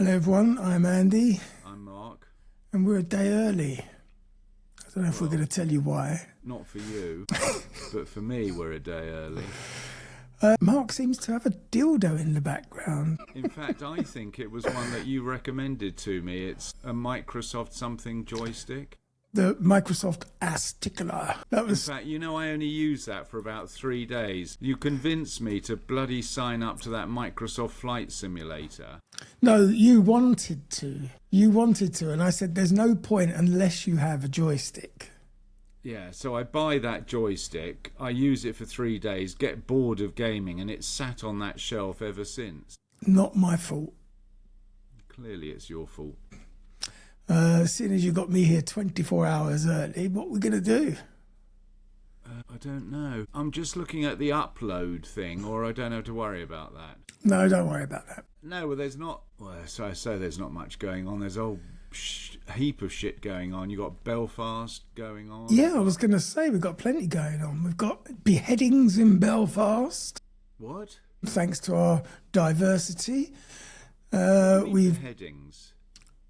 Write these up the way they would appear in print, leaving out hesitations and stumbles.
Hello everyone, I'm Andy, I'm Mark. and we're a day early. I don't know if we're Well, going to tell you why. Not for you, but for me, we're a day early. Mark seems to have a dildo in the background. In fact, I think it was one that you recommended to me. It's a Microsoft something joystick. The Microsoft ass tickler. That In was... fact, you know, I only used that for about 3 days. You convinced me to bloody sign up to that Microsoft Flight Simulator. No, you wanted to. You wanted to, and I said there's no point unless you have a joystick. Yeah, so I buy that joystick, I use it for 3 days, get bored of gaming, and it's sat on that shelf ever since. Not my fault. Clearly it's your fault. Seeing as you got me here 24 hours early, what are we going to do? I don't know. I'm just looking at the upload thing, or I don't have to worry about that. No, don't worry about that. No, well, there's not... Well, so I say there's not much going on. There's a whole heap of shit going on. You've got Belfast going on. Yeah, I was going to say we've got plenty going on. We've got beheadings in Belfast. What? Thanks to our diversity. We've beheadings.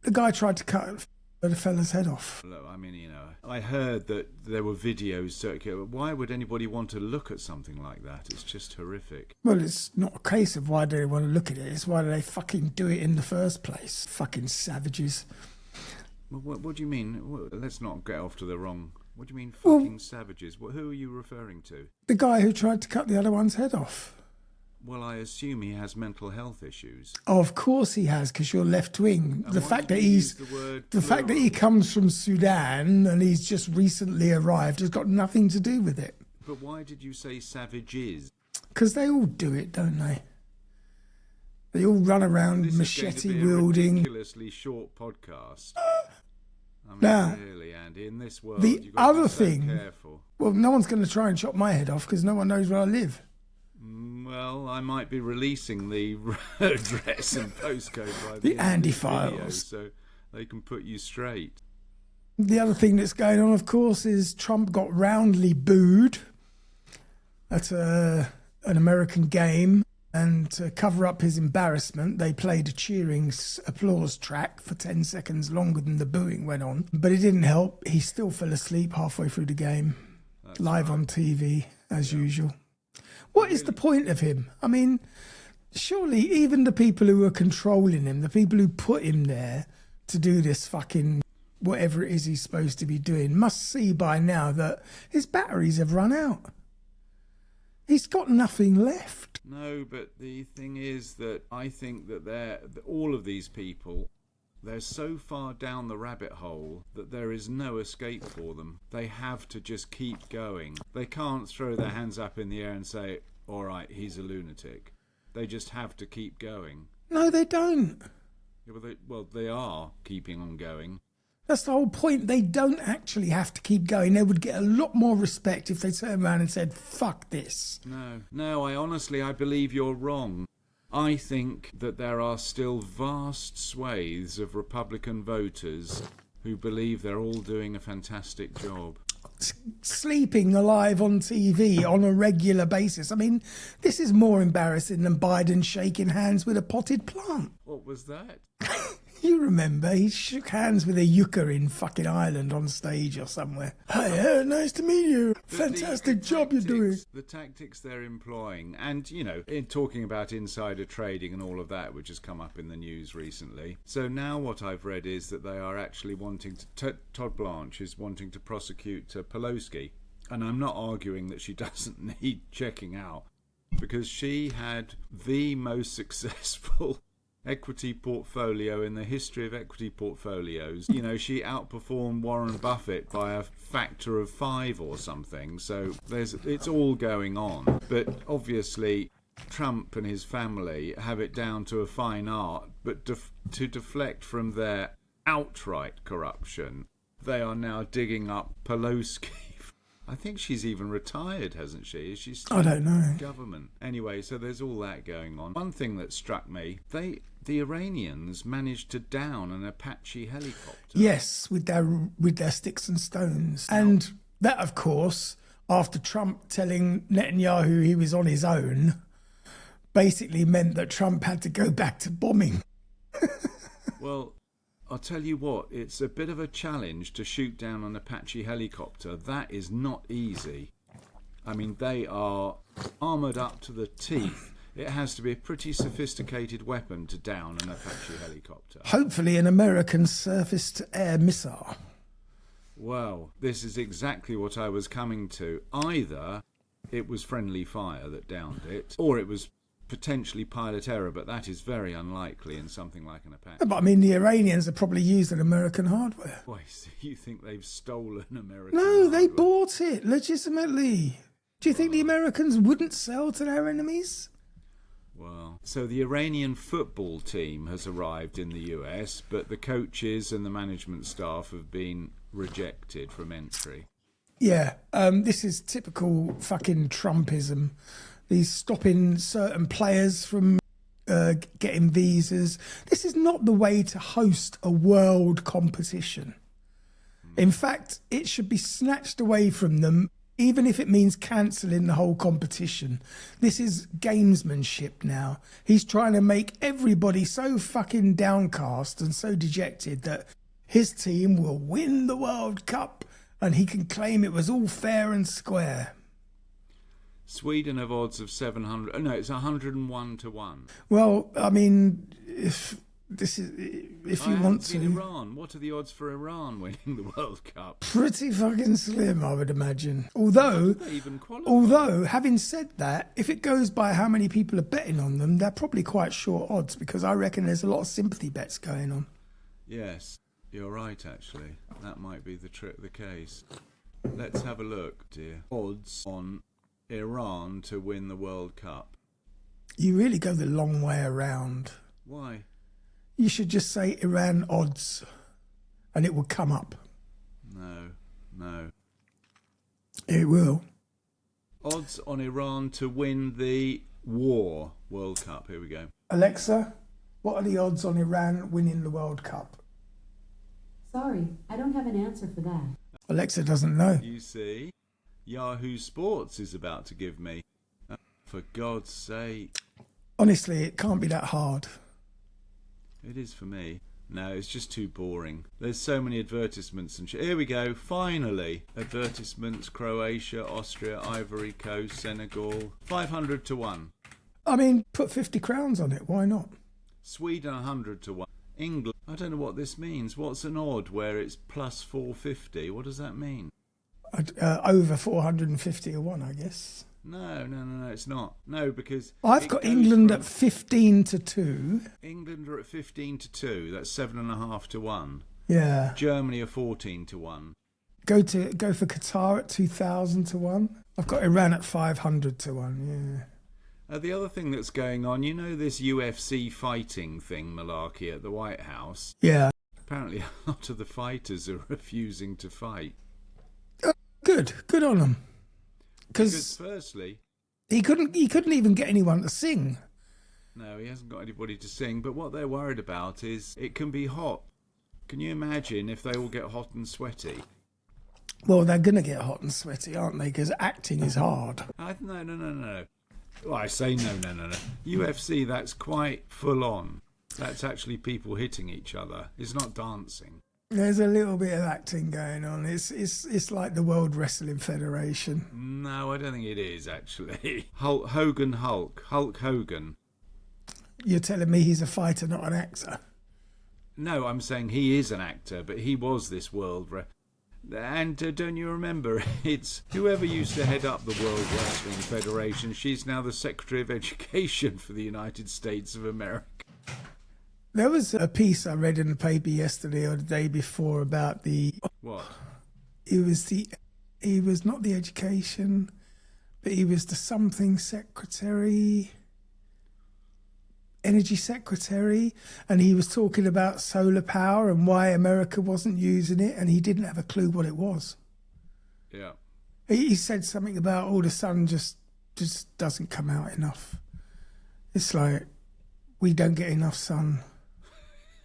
The guy tried to cut the fella's head off. Look, I mean, you know, I heard that there were videos circulating. Why would anybody want to look at something like that? It's just horrific. Well, it's not a case of why do they want to look at it. It's why do they fucking do it in the first place. Fucking savages. Well, what do you mean? Well, let's not get off to the wrong... What do you mean, fucking savages? Who are you referring to? The guy who tried to cut the other one's head off. Well, I assume he has mental health issues. Oh, of course he has, because you're left wing. And The why fact did that you he's... use the word The fact that plural? he comes from Sudan and he's just recently arrived has got nothing to do with it. But why did you say savages? Because they all do it, don't they? They all run around This machete is going to be a wielding. ridiculously short podcast. I mean, Now, really, Andy, in this world, the you've got to other be so thing- careful. Well, no one's going to try and chop my head off because no one knows where I live. Well, I might be releasing the address and postcode by The end of Andy this video, files. so they can put you straight. The other thing that's going on, of course, is Trump got roundly booed at an American game. And to cover up his embarrassment, they played a cheering applause track for 10 seconds longer than the booing went on. But it didn't help. He still fell asleep halfway through the game, live on TV, as usual. What is the point of him? I mean, surely even the people who are controlling him, the people who put him there to do this fucking whatever it is he's supposed to be doing, must see by now that his batteries have run out. He's got nothing left. No, but the thing is that I think that all of these people, they're so far down the rabbit hole that there is no escape for them. They have to just keep going. They can't throw their hands up in the air and say, all right, he's a lunatic. They just have to keep going. No, they don't. Yeah, well, they are keeping on going. That's the whole point. They don't actually have to keep going. They would get a lot more respect if they turned around and said, fuck this. No, I believe you're wrong. I think that there are still vast swathes of Republican voters who believe they're all doing a fantastic job. Sleeping alive on TV on a regular basis. I mean, this is more embarrassing than Biden shaking hands with a potted plant. What was that? You remember, he shook hands with a euchre in fucking Ireland on stage or somewhere. Hi, nice to meet you. Fantastic job you're doing. The tactics they're employing, and, you know, in talking about insider trading and all of that, which has come up in the news recently. So now what I've read is that they are actually wanting to... Todd Blanche is wanting to prosecute Pelosi. And I'm not arguing that she doesn't need checking out, because she had the most successful... equity portfolio in the history of equity portfolios. You know, she outperformed Warren Buffett by a factor of 5 or something. So it's all going on. But obviously, Trump and his family have it down to a fine art. But to deflect from their outright corruption, they are now digging up Pelosi. I think she's even retired, hasn't she? Is she still I don't know. in government? Anyway, so there's all that going on. One thing that struck me, the Iranians managed to down an Apache helicopter. Yes, with their sticks and stones. And that, of course, after Trump telling Netanyahu he was on his own, basically meant that Trump had to go back to bombing. Well, I'll tell you what, it's a bit of a challenge to shoot down an Apache helicopter. That is not easy. I mean, they are armoured up to the teeth. It has to be a pretty sophisticated weapon to down an Apache helicopter. Hopefully an American surface-to-air missile. Well, this is exactly what I was coming to. Either it was friendly fire that downed it, or it was potentially pilot error, but that is very unlikely in something like an Apache. But I mean, the Iranians have probably used an American hardware. Why, so you think they've stolen American No, hardware? they bought it legitimately. Do you think the Americans wouldn't sell to their enemies? Well, so the Iranian football team has arrived in the US, but the coaches and the management staff have been rejected from entry. Yeah, this is typical fucking Trumpism. He's stopping certain players from getting visas. This is not the way to host a world competition. In fact, it should be snatched away from them, even if it means cancelling the whole competition. This is gamesmanship now. He's trying to make everybody so fucking downcast and so dejected that his team will win the World Cup and he can claim it was all fair and square. Sweden have odds of 700. No, it's 101 to 1. Well, I mean, if you want to, Iran. What are the odds for Iran winning the World Cup? pretty fucking slim, I would imagine. Although, They even qualify. having said that, if it goes by how many people are betting on them, they're probably quite short odds because I reckon there's a lot of sympathy bets going on. Yes, you're right. Actually, that might be the case. Let's have a look, dear. Odds on Iran to win the World Cup. You really go the long way around. Why? You should just say Iran odds and it will come up. No. It will. Odds on Iran to win the World Cup. Here we go. Alexa, what are the odds on Iran winning the World Cup? Sorry, I don't have an answer for that. Alexa doesn't know. You see, Yahoo Sports is about to give me. For God's sake. Honestly, it can't be that hard. It is for me. No, it's just too boring. There's so many advertisements and shit. Here we go, finally. Advertisements, Croatia, Austria, Ivory Coast, Senegal. 500 to 1. I mean, put 50 crowns on it. Why not? Sweden 100 to 1. England, I don't know what this means. What's an odd where it's plus 450? What does that mean? Over 450 to 1, I guess. No, it's not. No, because I've got England at 15 to 2. England are at 15 to 2. That's 7.5 to 1. Yeah. Germany are 14 to 1. Go for Qatar at 2,000 to 1. I've got Iran at 500 to 1. Yeah. The other thing that's going on, you know, this UFC fighting thing, malarkey at the White House. Yeah. Apparently, a lot of the fighters are refusing to fight. Good on them. Because firstly, he couldn't even get anyone to sing. No, he hasn't got anybody to sing. But what they're worried about is it can be hot. Can you imagine if they all get hot and sweaty? Well, they're going to get hot and sweaty, aren't they? Because acting is hard. No. Well, I say no. UFC, that's quite full on. That's actually people hitting each other. It's not dancing. There's a little bit of acting going on. It's like the World Wrestling Federation. No, I don't think it is, actually. Hulk Hogan. You're telling me he's a fighter, not an actor? No, I'm saying he is an actor, but he was this And don't you remember, it's whoever used to head up the World Wrestling Federation, she's now the Secretary of Education for the United States of America. There was a piece I read in the paper yesterday or the day before about the... What? He was not the education, but he was the something secretary, energy secretary, and he was talking about solar power and why America wasn't using it, and he didn't have a clue what it was. Yeah. He said something about, the sun just doesn't come out enough. It's like, we don't get enough sun.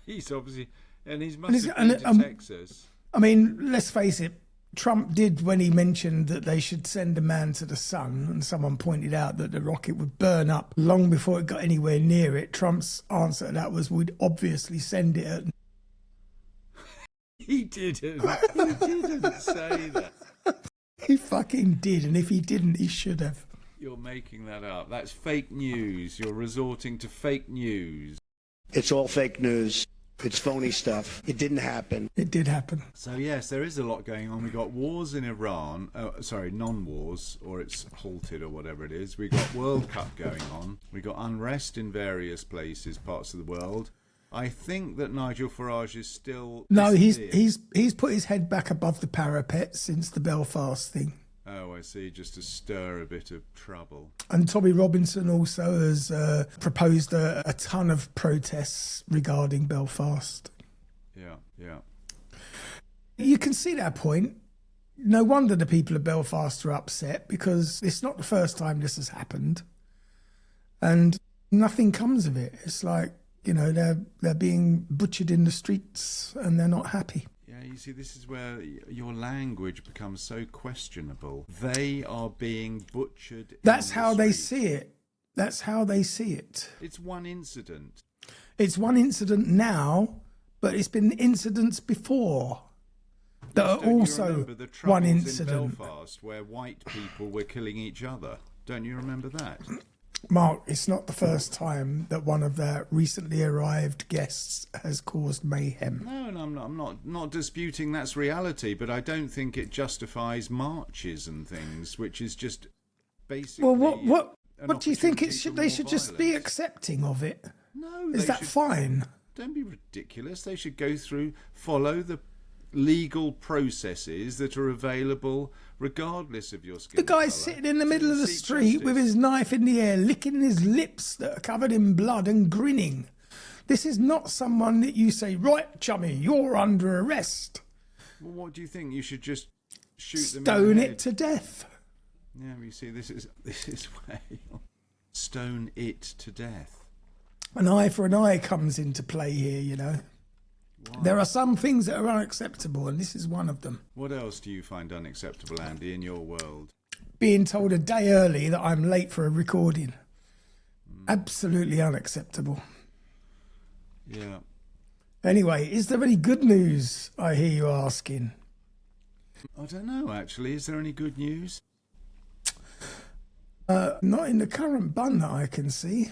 He's obviously... And he's must have been to Texas. I mean, let's face it, Trump did when he mentioned that they should send a man to the sun, and someone pointed out that the rocket would burn up long before it got anywhere near it. Trump's answer to that was, we'd obviously send it at... He didn't. He didn't say that. He fucking did, and if he didn't, he should have. You're making that up. That's fake news. You're resorting to fake news. It's all fake news. It's phony stuff. It didn't happen. It did happen. So yes, there is a lot going on. We got wars in Iran. Non-wars, or it's halted or whatever it is. We got World Cup going on. We got unrest in various places, parts of the world. I think that Nigel Farage is still... No, he's put his head back above the parapet since the Belfast thing. Oh, I see, just to stir a bit of trouble. And Tommy Robinson also has proposed a ton of protests regarding Belfast. Yeah. You can see that point. No wonder the people of Belfast are upset, because it's not the first time this has happened. And nothing comes of it. It's like, you know, they're being butchered in the streets and they're not happy. Yeah, you see, this is where your language becomes so questionable. They are being butchered. That's how they see it. That's how they see it. It's one incident. It's one incident now, but it's been incidents before that are also one incident. In Belfast, where white people were killing each other. Don't you remember that? Mark, it's not the first time that one of their recently arrived guests has caused mayhem. No, I'm not disputing that's reality, but I don't think it justifies marches and things, which is just basically... Well, what do you think it should? They should just be accepting of it. No, is that fine? Don't be ridiculous. They should follow the legal processes that are available regardless of your skin The guy's colour. sitting in the middle of the street with his knife in the air, licking his lips that are covered in blood and grinning. This is not someone that you say, right, chummy, you're under arrest. Well, what do you think? You should just shoot them Stone in the head? it to death. Yeah, you see, this is where you'll stone it to death. An eye for an eye comes into play here, you know. Why? There are some things that are unacceptable, and this is one of them. What else do you find unacceptable, Andy, in your world? Being told a day early that I'm late for a recording. Absolutely unacceptable. Yeah. Anyway, is there any good news, I hear you asking? I don't know, actually. Is there any good news? Not in the current bun that I can see.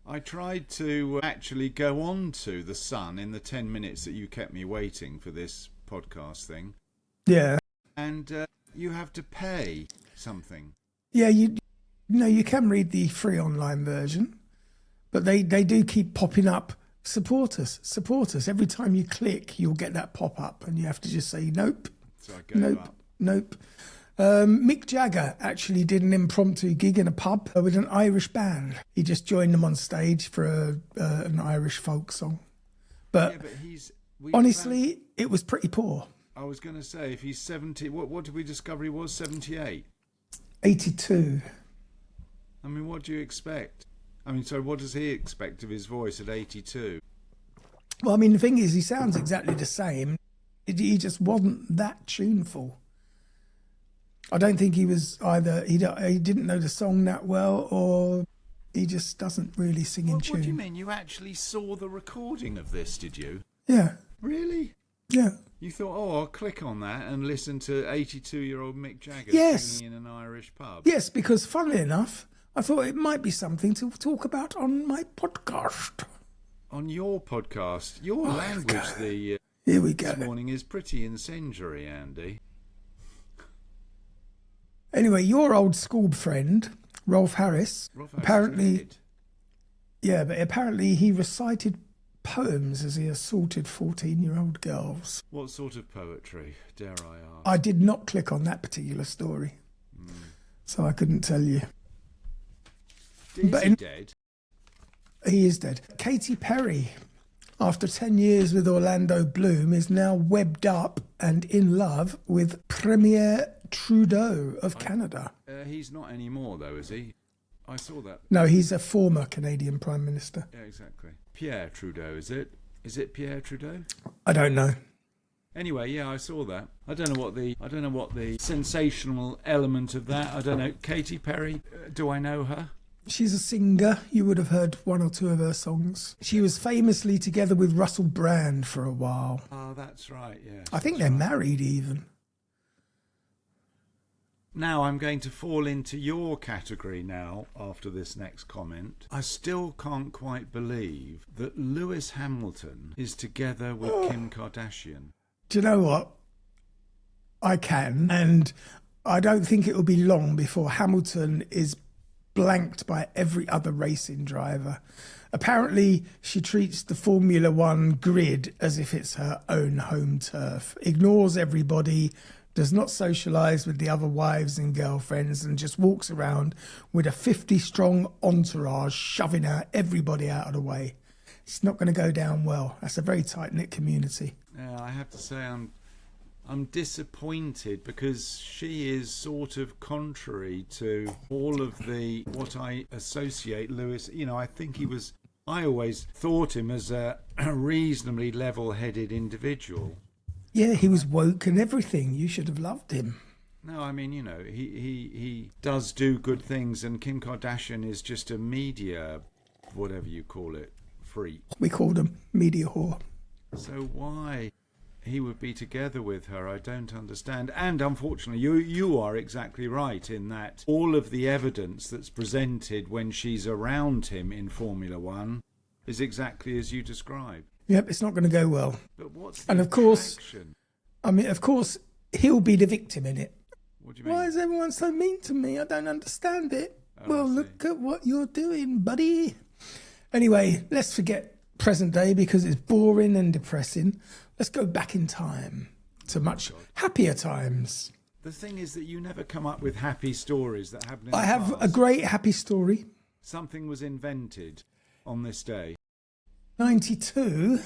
I tried to actually go on to The Sun in the 10 minutes that you kept me waiting for this podcast thing. Yeah. And you have to pay something. Yeah, you can read the free online version, but they do keep popping up, support us. Every time you click, you'll get that pop-up, and you have to just say, nope, So I gave up. nope. Mick Jagger actually did an impromptu gig in a pub with an Irish band. He just joined them on stage for an Irish folk song. But, honestly, it was pretty poor. I was going to say, if he's 70, what did we discover he was? 78? 82. I mean, what do you expect? I mean, so what does he expect of his voice at 82? Well, I mean, the thing is, he sounds exactly the same. He just wasn't that tuneful. I don't think he was either, he didn't know the song that well, or he just doesn't really sing in tune. What do you mean? You actually saw the recording of this, did you? Yeah. Really? Yeah. You thought, oh, I'll click on that and listen to 82-year-old Mick Jagger singing in an Irish pub? Yes, because funnily enough, I thought it might be something to talk about on my podcast. On your podcast? Your language Here we go. this morning is pretty incendiary, Andy. Anyway, your old school friend, Rolf Harris, apparently he recited poems as he assaulted 14-year-old girls. What sort of poetry, dare I ask? I did not click on that particular story, so I couldn't tell you. Is he dead? He is dead. Katy Perry, after 10 years with Orlando Bloom, is now webbed up and in love with Premier Trudeau of Canada. He's not anymore, though, is he? I saw that. No, he's a former Canadian Prime Minister. Yeah, exactly. Pierre Trudeau, is it? Is it Pierre Trudeau? I don't know. Anyway, yeah, I saw that. I don't know what the sensational element of that. I don't know. Katy Perry, do I know her? She's a singer. You would have heard one or two of her songs. She was famously together with Russell Brand for a while. Oh, that's right, yes. I think they're married even. Now I'm going to fall into your category now after this next comment. I still can't quite believe that Lewis Hamilton is together with Kim Kardashian. Do you know what? I can, and I don't think it will be long before Hamilton is blanked by every other racing driver. Apparently, she treats the Formula One grid as if it's her own home turf, ignores everybody, does not socialise with the other wives and girlfriends, and just walks around with a 50-strong entourage shoving everybody out of the way. It's not going to go down well. That's a very tight-knit community. Yeah, I have to say I'm disappointed because she is sort of contrary to all of the what I associate Lewis. You know, I always thought him as a reasonably level-headed individual. Yeah, he was woke and everything. You should have loved him. No, I mean, you know, he does do good things, and Kim Kardashian is just a media, whatever you call it, freak. We called him media whore. So why he would be together with her, I don't understand. And unfortunately, you are exactly right in that all of the evidence that's presented when she's around him in Formula One is exactly as you describe. Yep, it's not going to go well. But what's the And of course, attraction? I mean, of course, he'll be the victim in it. What do you mean? Why is everyone so mean to me? I don't understand it. Oh, Well, I see. look at what you're doing, buddy. Anyway, let's forget present day because it's boring and depressing. Let's go back in time to much happier times. The thing is that you never come up with happy stories that happen in I the have a past. great happy story. Something was invented on this day. 92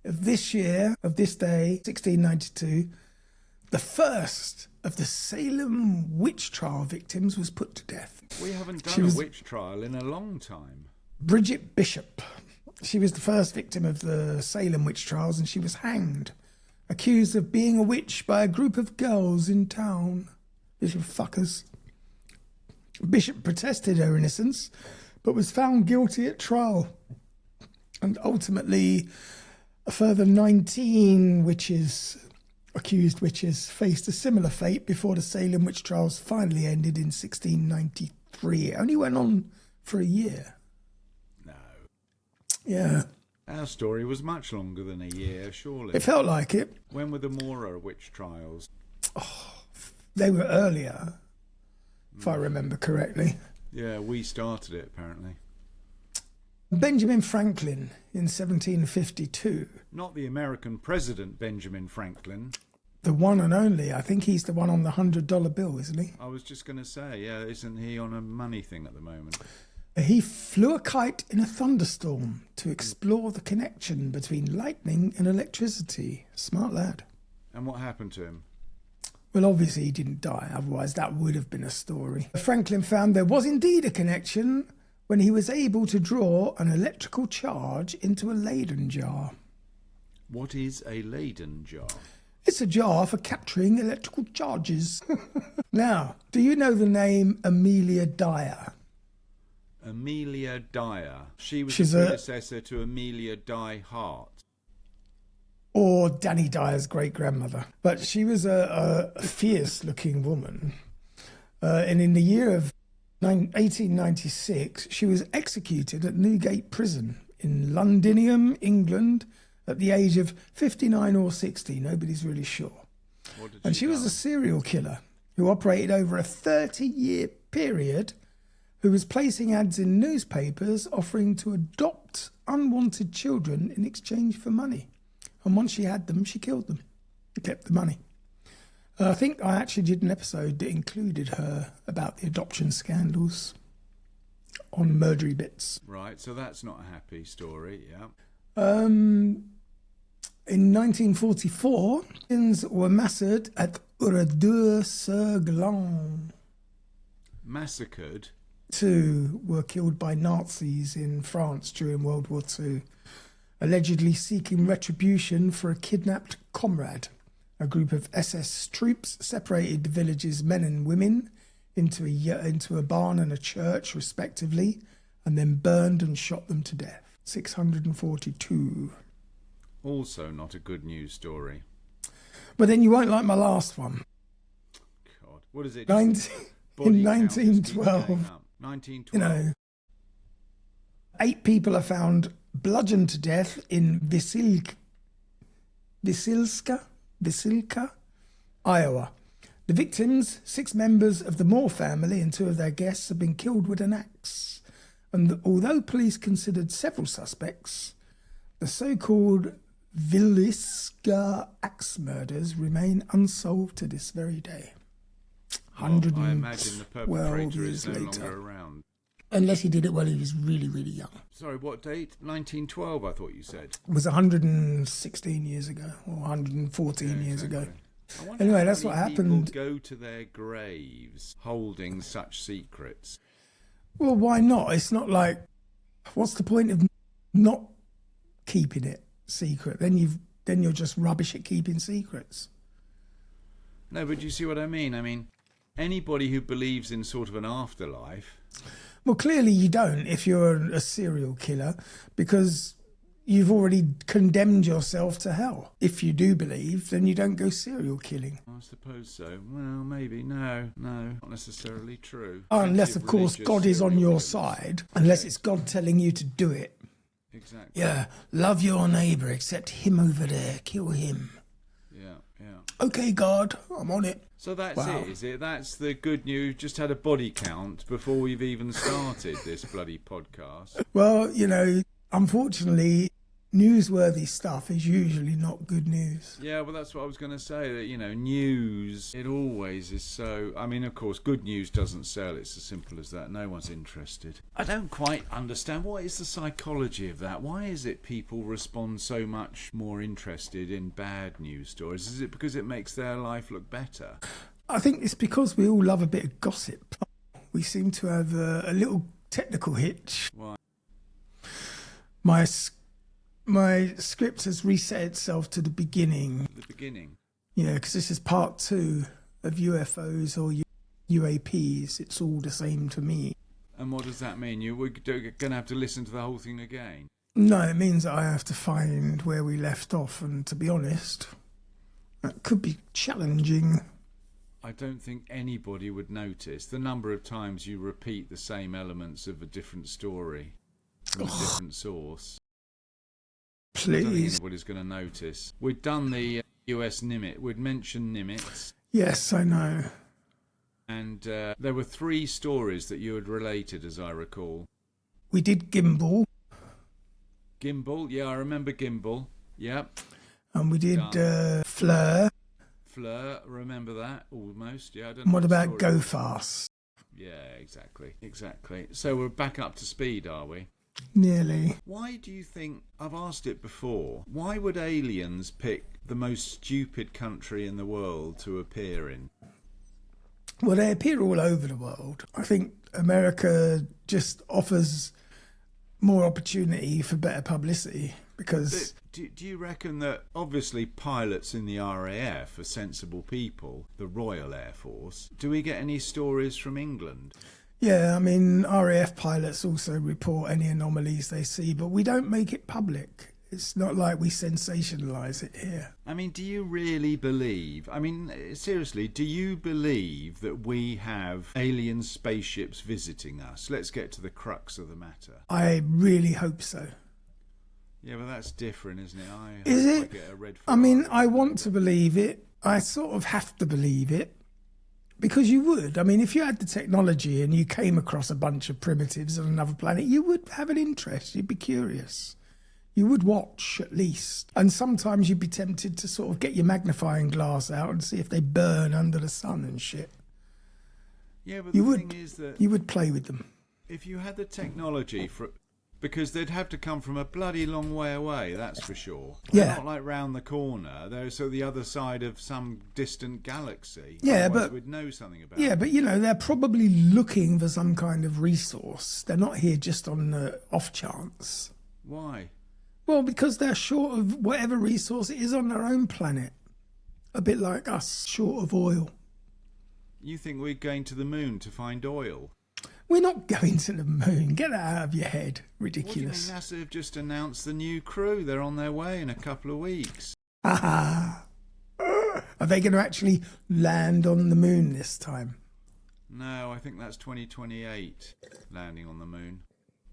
of this year, of this day, 1692, the first of the Salem witch trial victims was put to death. We haven't She done was- a witch trial in a long time. Bridget Bishop. She was the first victim of the Salem witch trials, and she was hanged, accused of being a witch by a group of girls in town. Bishop fuckers. Bishop protested her innocence, but was found guilty at trial. And ultimately, a further 19 accused witches, faced a similar fate before the Salem witch trials finally ended in 1693. It only went on for a year. No. Yeah, Our story was much longer than a year, surely. it felt like it. When were the Mora witch trials? They were earlier, if I remember correctly. Yeah, we started it, apparently. Benjamin Franklin in 1752, Not the American president, Benjamin Franklin. the one and only. I think he's the one on the $100 bill, isn't he? I was just going to say, yeah, isn't he on a money thing at the moment? He flew a kite in a thunderstorm to explore the connection between lightning and electricity. Smart lad. And what happened to him? Well, obviously he didn't die, otherwise that would have been a story. Franklin found there was indeed a connection when he was able to draw an electrical charge into a Leyden jar. What is a Leyden jar? It's a jar for capturing electrical charges. Now, do you know the name Amelia Dyer? Amelia Dyer. She was She's the a- predecessor to Amelia Die Hart. Or Danny Dyer's great-grandmother. But she was a fierce-looking woman. And in the year of 1896, she was executed at Newgate Prison in Londinium, England, at the age of 59 or 60. Nobody's really sure. What did And she was a serial killer who operated over a 30-year period, who was placing ads in newspapers offering to adopt unwanted children in exchange for money. And once she had them, she killed them and kept the money. I think I actually did an episode that included her about the adoption scandals on Murdery Bits. Right, so that's not a happy story, yeah. In 1944, Indians were massacred at Oradour-sur-Glane. Massacred? 2 were killed by Nazis in France during World War II. allegedly seeking retribution for a kidnapped comrade. A group of SS troops separated the village's men and women into a barn and a church, respectively, and then burned and shot them to death. 642. Also not a good news story. But then you won't like my last one. God, what is it? In Body 1912, 1912. you know, 8 people are found bludgeoned to death in Visilka, Iowa. The victims, 6 members of the Moore family and 2 of their guests, have been killed with an axe. And although police considered several suspects, the so-called Villisca axe murders remain unsolved to this very day. Well, I imagine the perpetrator is no longer around. Unless he did it while he was really, really young. Sorry, what date? 1912, I thought you said. It was 116 years ago, or 114 years ago. I wonder Anyway, how that's many what happened. People go to their graves holding such secrets. Well, why not? It's not like, what's the point of not keeping it secret? Then you're just rubbish at keeping secrets. No, but you see what I mean? I mean, anybody who believes in sort of an afterlife... Well, clearly you don't if you're a serial killer, because you've already condemned yourself to hell. If you do believe, then you don't go serial killing. I suppose so. Well, maybe. No, not necessarily true. Unless, of course, God is on your side. Unless it's God telling you to do it. Exactly. Yeah, love your neighbour, except him over there. Kill him. Yeah. Okay, God, I'm on it. So that's Wow. it, is it? That's the good news. Just had a body count before we've even started this bloody podcast. Well, you know, unfortunately, newsworthy stuff is usually not good news. Yeah, well, that's what I was going to say, that, you know, news, it always is so... I mean, of course, good news doesn't sell. It's as simple as that. No one's interested. I don't quite understand. What is the psychology of that? Why is it people respond so much more interested in bad news stories? Is it because it makes their life look better? I think it's because we all love a bit of gossip. We seem to have a little technical hitch. Why? My script has reset itself to the beginning. The beginning? Yeah, because this is part 2 of UFOs or UAPs. It's all the same to me. And what does that mean? We're going to have to listen to the whole thing again? No, it means that I have to find where we left off, and to be honest, that could be challenging. I don't think anybody would notice the number of times you repeat the same elements of a different story from a different source. I don't think Please. anybody's going to notice. We'd done the US Nimitz. We'd mentioned Nimitz. Yes, I know. And there were 3 stories that you had related, as I recall. We did Gimbal, Gimbal. Yeah, I remember Gimbal. Yep. and we did Fleur. Fleur. Remember that? Almost. Yeah, I don't know. And what about story Go was. Fast? Yeah, exactly. So we're back up to speed, are we? Nearly. Why do you think, I've asked it before, why would aliens pick the most stupid country in the world to appear in? Well, they appear all over the world. I think America just offers more opportunity for better publicity because... Do you reckon that, obviously, pilots in the RAF are sensible people, the Royal Air Force, do we get any stories from England? Yeah, I mean, RAF pilots also report any anomalies they see, but we don't make it public. It's not like we sensationalise it here. I mean, do you really believe, seriously, do you believe that we have alien spaceships visiting us? Let's get to the crux of the matter. I really hope so. Yeah, but that's different, isn't it? Is I it? get a red I mean, Ferrari. I want to believe it. I sort of have to believe it. Because you would. I mean, if you had the technology and you came across a bunch of primitives on another planet, you would have an interest. You'd be curious. You would watch, at least. And sometimes you'd be tempted to sort of get your magnifying glass out and see if they burn under the sun and shit. Yeah, but You the would. thing is that You would play with them. if you had the technology for... Because they'd have to come from a bloody long way away, that's for sure. Yeah. They're not like round the corner. They're so the other side of some distant galaxy. Yeah, Otherwise but- we'd know something about Yeah, it. but, you know, they're probably looking for some kind of resource. They're not here just on the off chance. Why? Well, because they're short of whatever resource it is on their own planet. A bit like us, short of oil. You think we're going to the moon to find oil? We're not going to the moon. Get that out of your head. Ridiculous. What do you mean? NASA have just announced the new crew. They're on their way in a couple of weeks. Are they going to actually land on the moon this time? No, I think that's 2028, landing on the moon.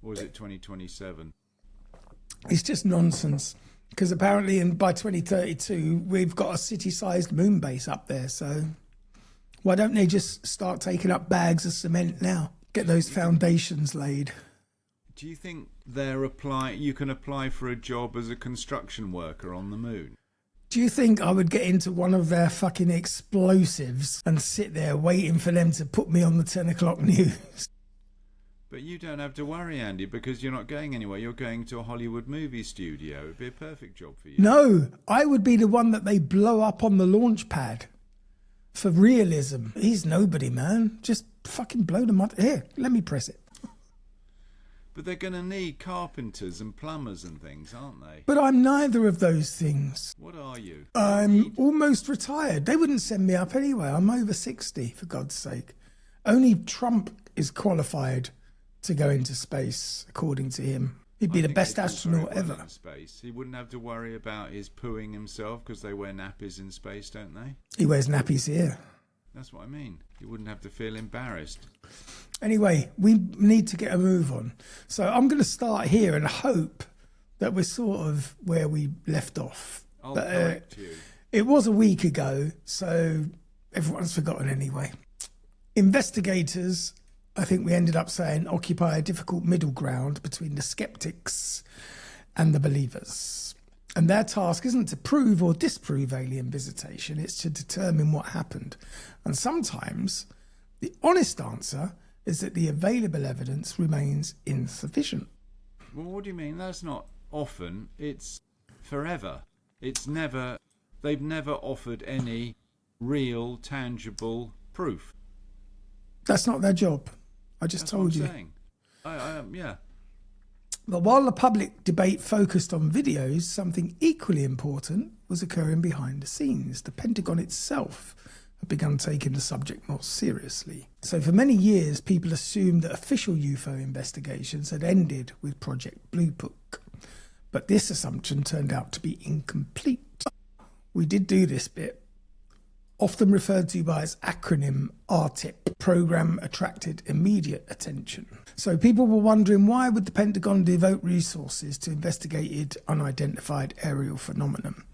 Or is it 2027? It's just nonsense. Because apparently by 2032, we've got a city-sized moon base up there. So why don't they just start taking up bags of cement now? Get those foundations laid. Do you think you can apply for a job as a construction worker on the moon? Do you think I would get into one of their fucking explosives and sit there waiting for them to put me on the 10 o'clock news? But you don't have to worry, Andy, because you're not going anywhere. You're going to a Hollywood movie studio. It'd be a perfect job for you. No, I would be the one that they blow up on the launch pad. For realism. He's nobody, man. Just fucking blow them up. Here, let me press it. But they're going to need carpenters and plumbers and things, aren't they? But I'm neither of those things. What are you? I'm almost retired. They wouldn't send me up anyway. I'm over 60, for God's sake. Only Trump is qualified to go into space, according to him. He'd be the best astronaut ever. In space. He wouldn't have to worry about his pooing himself because they wear nappies in space, don't they? He wears nappies here. That's what I mean. He wouldn't have to feel embarrassed. Anyway, we need to get a move on. So I'm going to start here and hope that we're sort of where we left off. I'll correct you. It was a week ago, so everyone's forgotten anyway. Investigators, I think we ended up saying, occupy a difficult middle ground between the skeptics and the believers. And their task isn't to prove or disprove alien visitation, it's to determine what happened. And sometimes the honest answer is that the available evidence remains insufficient. Well, what do you mean? That's not often, it's forever. They've never offered any real, tangible proof. That's not their job. I just told you. Saying. Yeah. But while the public debate focused on videos, something equally important was occurring behind the scenes. The Pentagon itself had begun taking the subject more seriously. So for many years, people assumed that official UFO investigations had ended with Project Blue Book. But this assumption turned out to be incomplete. We did do this bit, often referred to by its acronym RTIP, Program Attracted Immediate Attention. So people were wondering, why would the Pentagon devote resources to investigated unidentified aerial phenomenon?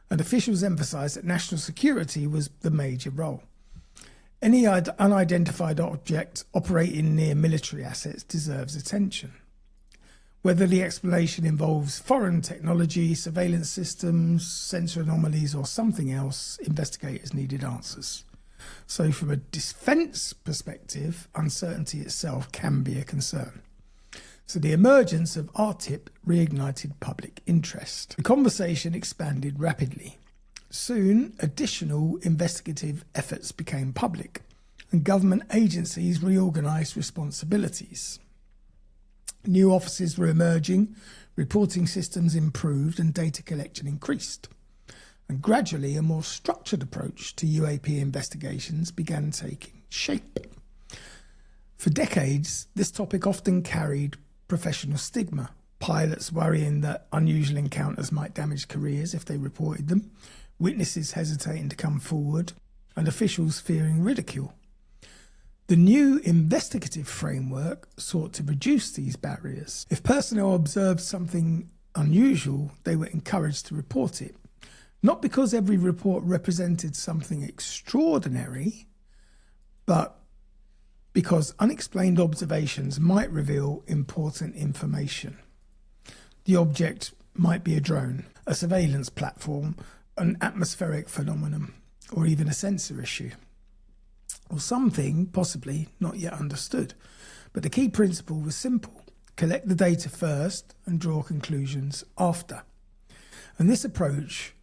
And officials emphasised that national security was the major role. Any unidentified object operating near military assets deserves attention. Whether the explanation involves foreign technology, surveillance systems, sensor anomalies, or something else, investigators needed answers. So from a defence perspective, uncertainty itself can be a concern. So the emergence of RTIP reignited public interest. The conversation expanded rapidly. Soon, additional investigative efforts became public, and government agencies reorganised responsibilities. New offices were emerging, reporting systems improved, and data collection increased. And gradually, a more structured approach to UAP investigations began taking shape. For decades, this topic often carried professional stigma, pilots worrying that unusual encounters might damage careers if they reported them, witnesses hesitating to come forward, and officials fearing ridicule. The new investigative framework sought to reduce these barriers. If personnel observed something unusual, they were encouraged to report it. Not because every report represented something extraordinary, but because unexplained observations might reveal important information. The object might be a drone, a surveillance platform, an atmospheric phenomenon, or even a sensor issue. Or something possibly not yet understood. But the key principle was simple. Collect the data first and draw conclusions after. And this approach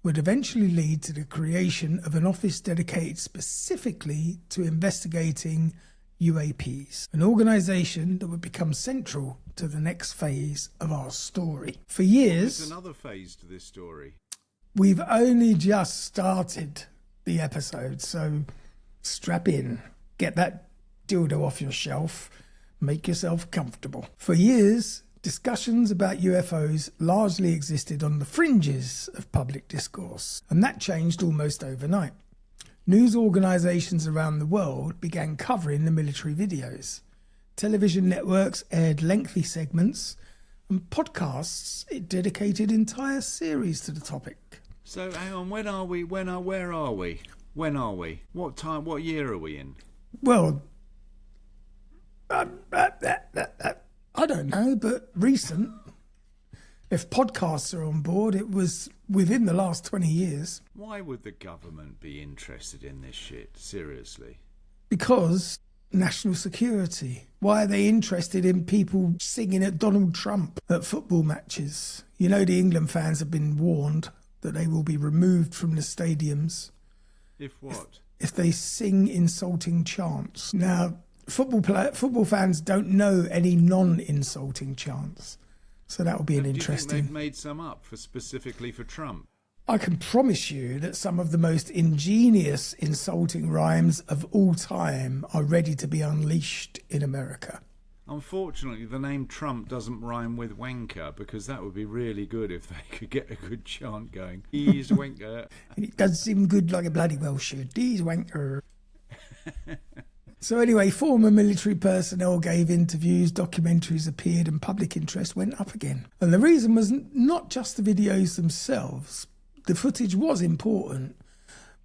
would eventually lead to the creation of an office dedicated specifically to investigating UAPs, an organisation that would become central to the next phase of our story. For years... There's another phase to this story. We've only just started the episode, so strap in, get that dildo off your shelf, make yourself comfortable. For years, discussions about UFOs largely existed on the fringes of public discourse, and that changed almost overnight. News organisations around the world began covering the military videos. Television networks aired lengthy segments, and podcasts dedicated entire series to the topic. So hang on, where are we? When are we? What time? What year are we in? Well, I don't know, but recent. If podcasts are on board, it was within the last 20 years. Why would the government be interested in this shit? Seriously? Because national security. Why are they interested in people singing at Donald Trump at football matches? You know, the England fans have been warned that they will be removed from the stadiums. If what? If they sing insulting chants. Now, football fans don't know any non-insulting chants. So that will be an interesting... Do you think they've made some up specifically for Trump? I can promise you that some of the most ingenious insulting rhymes of all time are ready to be unleashed in America. Unfortunately, the name Trump doesn't rhyme with wanker, because that would be really good if they could get a good chant going. He's a wanker. And it does seem good like a bloody well should. He's a wanker. So anyway, former military personnel gave interviews, documentaries appeared, and public interest went up again. And the reason was not just the videos themselves. The footage was important,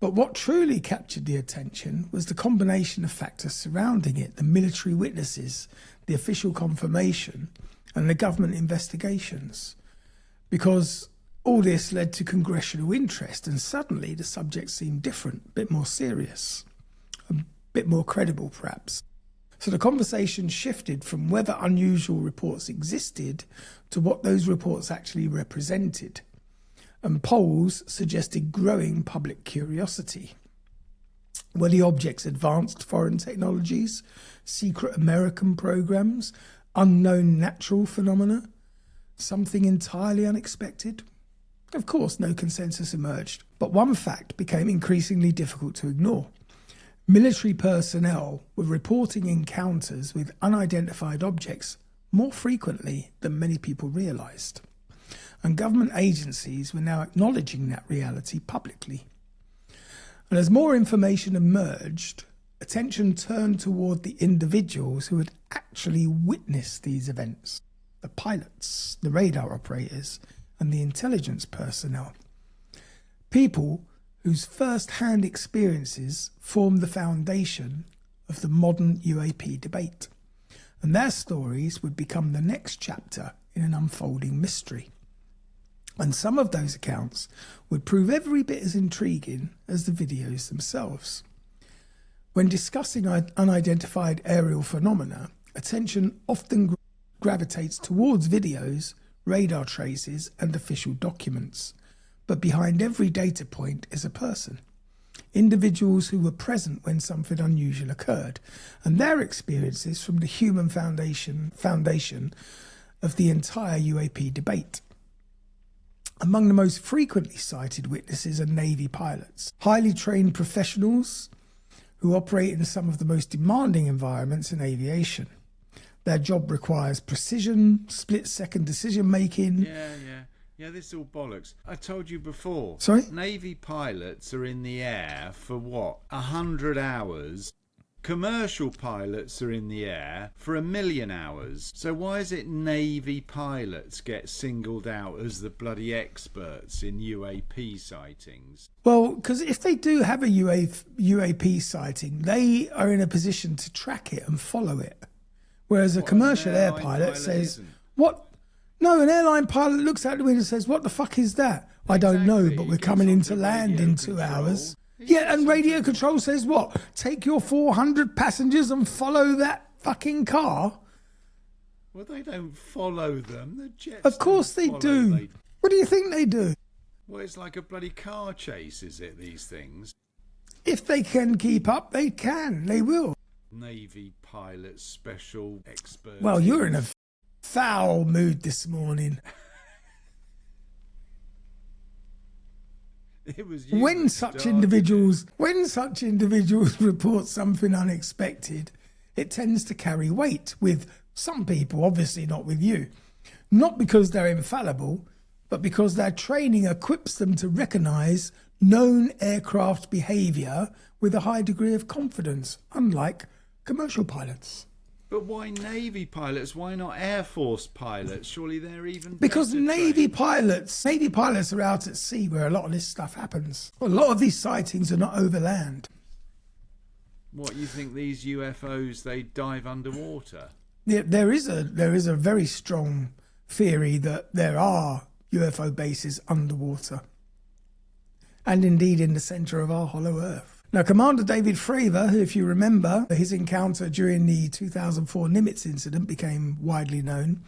but what truly captured the attention was the combination of factors surrounding it: the military witnesses, the official confirmation, and the government investigations. Because all this led to congressional interest, and suddenly the subject seemed different, a bit more serious, a bit more credible perhaps. So the conversation shifted from whether unusual reports existed to what those reports actually represented. And polls suggested growing public curiosity. Were the objects advanced foreign technologies, secret American programs, unknown natural phenomena, something entirely unexpected? Of course, no consensus emerged, but one fact became increasingly difficult to ignore. Military personnel were reporting encounters with unidentified objects more frequently than many people realised. And government agencies were now acknowledging that reality publicly. And as more information emerged, attention turned toward the individuals who had actually witnessed these events: the pilots, the radar operators, and the intelligence personnel. People whose first-hand experiences formed the foundation of the modern UAP debate. And their stories would become the next chapter in an unfolding mystery. And some of those accounts would prove every bit as intriguing as the videos themselves. When discussing unidentified aerial phenomena, attention often gravitates towards videos, radar traces, and official documents. But behind every data point is a person. Individuals who were present when something unusual occurred, and their experiences from the human foundation of the entire UAP debate. Among the most frequently cited witnesses are Navy pilots, highly trained professionals who operate in some of the most demanding environments in aviation. Their job requires precision, split-second decision-making. Yeah, this is all bollocks. I told you before. Sorry? Navy pilots are in the air for what? 100 hours. Commercial pilots are in the air for 1 million hours. So why is it Navy pilots get singled out as the bloody experts in UAP sightings? Well, because if they do have a UAP sighting, they are in a position to track it and follow it. Whereas a commercial air pilot says, isn't. What? No, an airline pilot looks out the window and says, what the fuck is that? I don't know, but we're coming into land in 2 hours. Yeah, and radio control says what? Take your 400 passengers and follow that fucking car? Well, they don't follow them. The jets Of course they do. What do you think they do? Well, it's like a bloody car chase, is it, these things? If they can keep up, they can. They will. Navy pilot special expert. Well, you're in a foul mood this morning. It was you When that such started individuals report something unexpected, it tends to carry weight with some people, obviously not with you. Not because they're infallible, but because their training equips them to recognise known aircraft behaviour with a high degree of confidence, unlike commercial pilots. But why Navy pilots? Why not Air Force pilots? Surely they're even Because better Navy trained. pilots are out at sea where a lot of this stuff happens. A lot of these sightings are not overland. What, you think these UFOs, they dive underwater? There is a very strong theory that there are UFO bases underwater, and indeed in the centre of our hollow Earth. Now, Commander David Fravor, who, if you remember, his encounter during the 2004 Nimitz incident became widely known,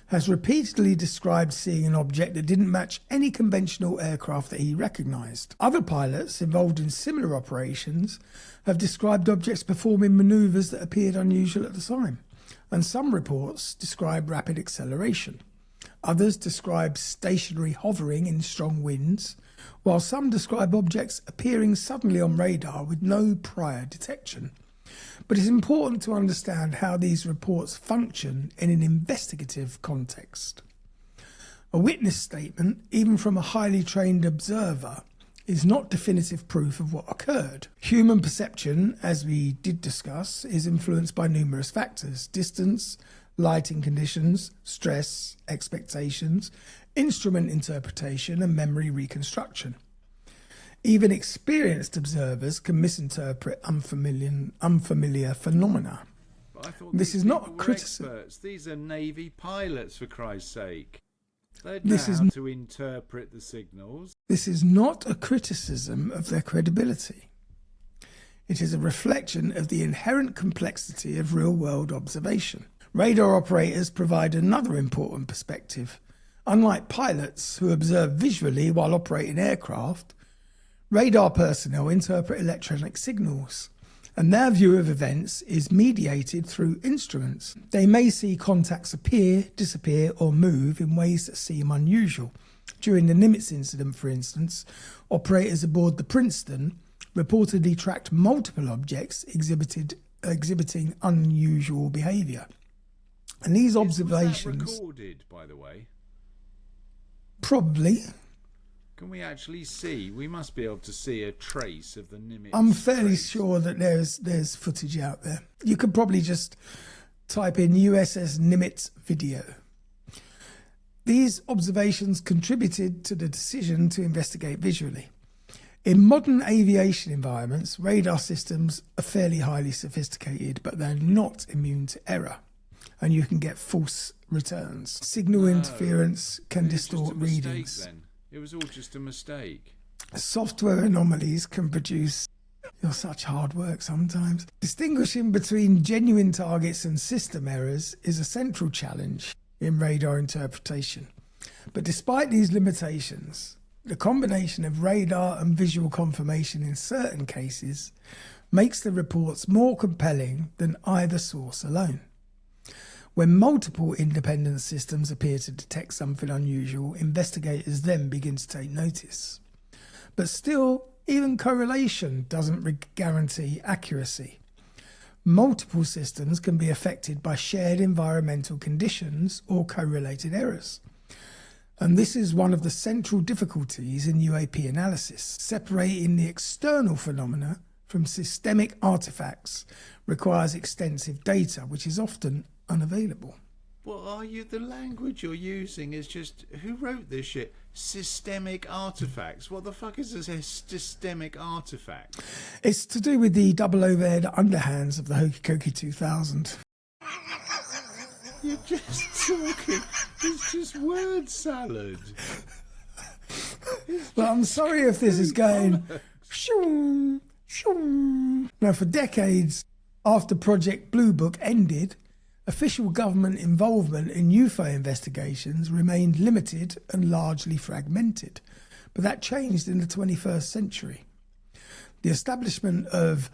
has repeatedly described seeing an object that didn't match any conventional aircraft that he recognised. Other pilots involved in similar operations have described objects performing manoeuvres that appeared unusual at the time, and some reports describe rapid acceleration. Others describe stationary hovering in strong winds, while some describe objects appearing suddenly on radar with no prior detection. But it's important to understand how these reports function in an investigative context. A witness statement, even from a highly trained observer, is not definitive proof of what occurred. Human perception, as we did discuss, is influenced by numerous factors: distance, lighting conditions, stress, expectations, instrument interpretation, and memory reconstruction. Even experienced observers can misinterpret unfamiliar phenomena. But I thought This these is not people a were criticism. experts. These are Navy pilots, for Christ's sake. They know This is how to interpret the signals. This is not a criticism of their credibility. It is a reflection of the inherent complexity of real-world observation. Radar operators provide another important perspective. Unlike pilots who observe visually while operating aircraft, radar personnel interpret electronic signals, and their view of events is mediated through instruments. They may see contacts appear, disappear, or move in ways that seem unusual. During the Nimitz incident, for instance, operators aboard the Princeton reportedly tracked multiple objects exhibiting unusual behaviour. And these observations... Was that recorded, by the way? Probably. Can we actually see? We must be able to see a trace of the Nimitz. I'm fairly trace. sure that there's footage out there. You could probably just type in USS Nimitz video. These observations contributed to the decision to investigate visually. In modern aviation environments, radar systems are fairly highly sophisticated, but they're not immune to error, and you can get false returns. Signal interference can It was just distort a mistake, readings. then. It was all just a mistake. Software anomalies can produce... You're such hard work sometimes. Distinguishing between genuine targets and system errors is a central challenge in radar interpretation. But despite these limitations, the combination of radar and visual confirmation in certain cases makes the reports more compelling than either source alone. When multiple independent systems appear to detect something unusual, investigators then begin to take notice. But still, even correlation doesn't guarantee accuracy. Multiple systems can be affected by shared environmental conditions or correlated errors. And this is one of the central difficulties in UAP analysis. Separating the external phenomena from systemic artifacts requires extensive data, which is often unavailable. What are you? The language you're using is just... Who wrote this shit? Systemic artifacts. What the fuck is a systemic artifact? It's to do with the double overhead underhands of the Hokey Cokey 2000. You're just talking. It's just word salad. Well, I'm sorry if this is going... Shoom, shoom. Now, for decades after Project Blue Book ended, official government involvement in UFO investigations remained limited and largely fragmented. But that changed in the 21st century. The establishment of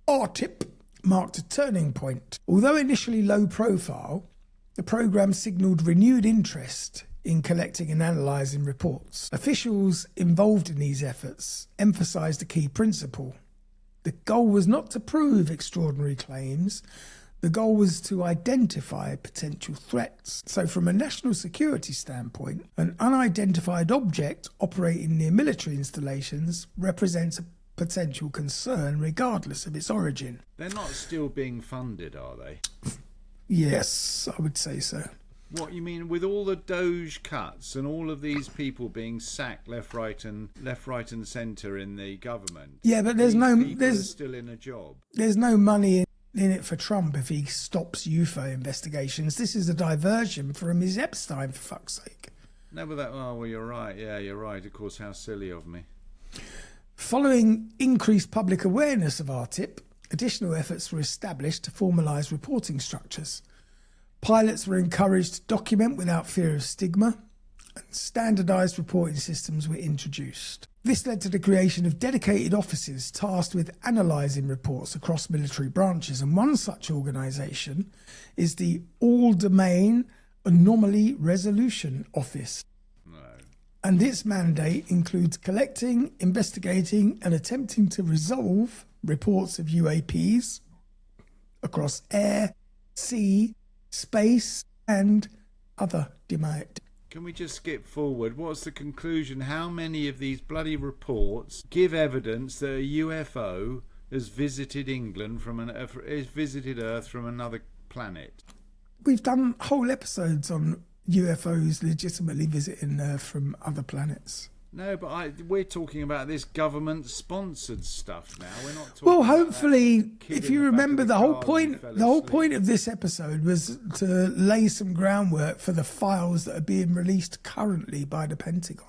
RTIP marked a turning point. Although initially low profile, the programme signalled renewed interest in collecting and analysing reports. Officials involved in these efforts emphasised a key principle. The goal was not to prove extraordinary claims, the goal was to identify potential threats. So from a national security standpoint, an unidentified object operating near military installations represents a potential concern regardless of its origin. They're not still being funded, are they? Yes, I would say so. What you mean with all the Doge cuts and all of these people being sacked left, right, and centre in the government? Yeah, but these people are still in a job. There's no money in it for Trump if he stops UFO investigations. This is a diversion from his Epstein, for fuck's sake. No, but well, you're right. Yeah, you're right. Of course, how silly of me. Following increased public awareness of RTIP, additional efforts were established to formalise reporting structures. Pilots were encouraged to document without fear of stigma, and standardised reporting systems were introduced. This led to the creation of dedicated offices tasked with analysing reports across military branches, and one such organisation is the All-Domain Anomaly Resolution Office. No. And its mandate includes collecting, investigating and attempting to resolve reports of UAPs across air, sea, space and other domains. Can we just skip forward? What's the conclusion? How many of these bloody reports give evidence that a UFO has visited England has visited Earth from another planet? We've done whole episodes on UFOs legitimately visiting Earth from other planets. No, but we're talking about this government-sponsored stuff now. We're not talking. Well, about hopefully, if you remember, the whole point of this episode was to lay some groundwork for the files that are being released currently by the Pentagon,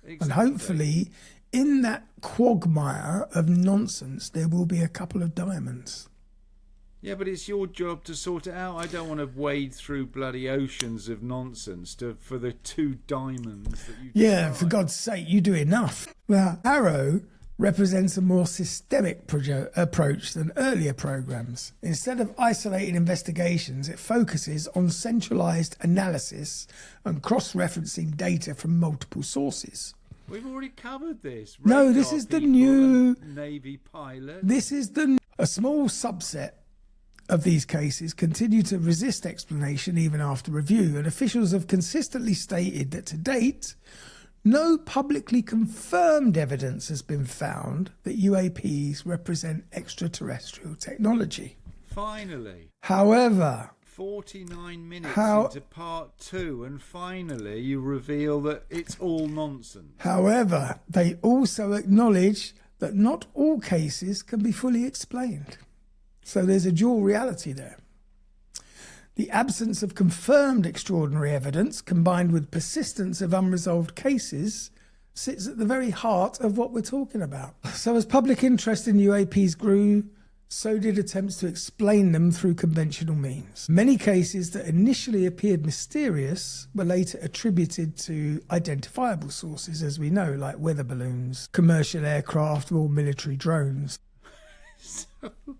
Exactly. And hopefully, in that quagmire of nonsense, there will be a couple of diamonds. Yeah, but it's your job to sort it out. I don't want to wade through bloody oceans of nonsense for the 2 diamonds that you Yeah, described. for God's sake, you do enough. Well, Arrow represents a more systemic approach than earlier programs. Instead of isolated investigations, it focuses on centralised analysis and cross-referencing data from multiple sources. We've already covered this. No, this is the new Navy pilot. A small subset of these cases continue to resist explanation even after review, and officials have consistently stated that to date, no publicly confirmed evidence has been found that UAPs represent extraterrestrial technology. Finally. However, 49 minutes into part 2, and finally you reveal that it's all nonsense. However, they also acknowledge that not all cases can be fully explained. So there's a dual reality there. The absence of confirmed extraordinary evidence combined with persistence of unresolved cases sits at the very heart of what we're talking about. So as public interest in UAPs grew, so did attempts to explain them through conventional means. Many cases that initially appeared mysterious were later attributed to identifiable sources, as we know, like weather balloons, commercial aircraft, or military drones.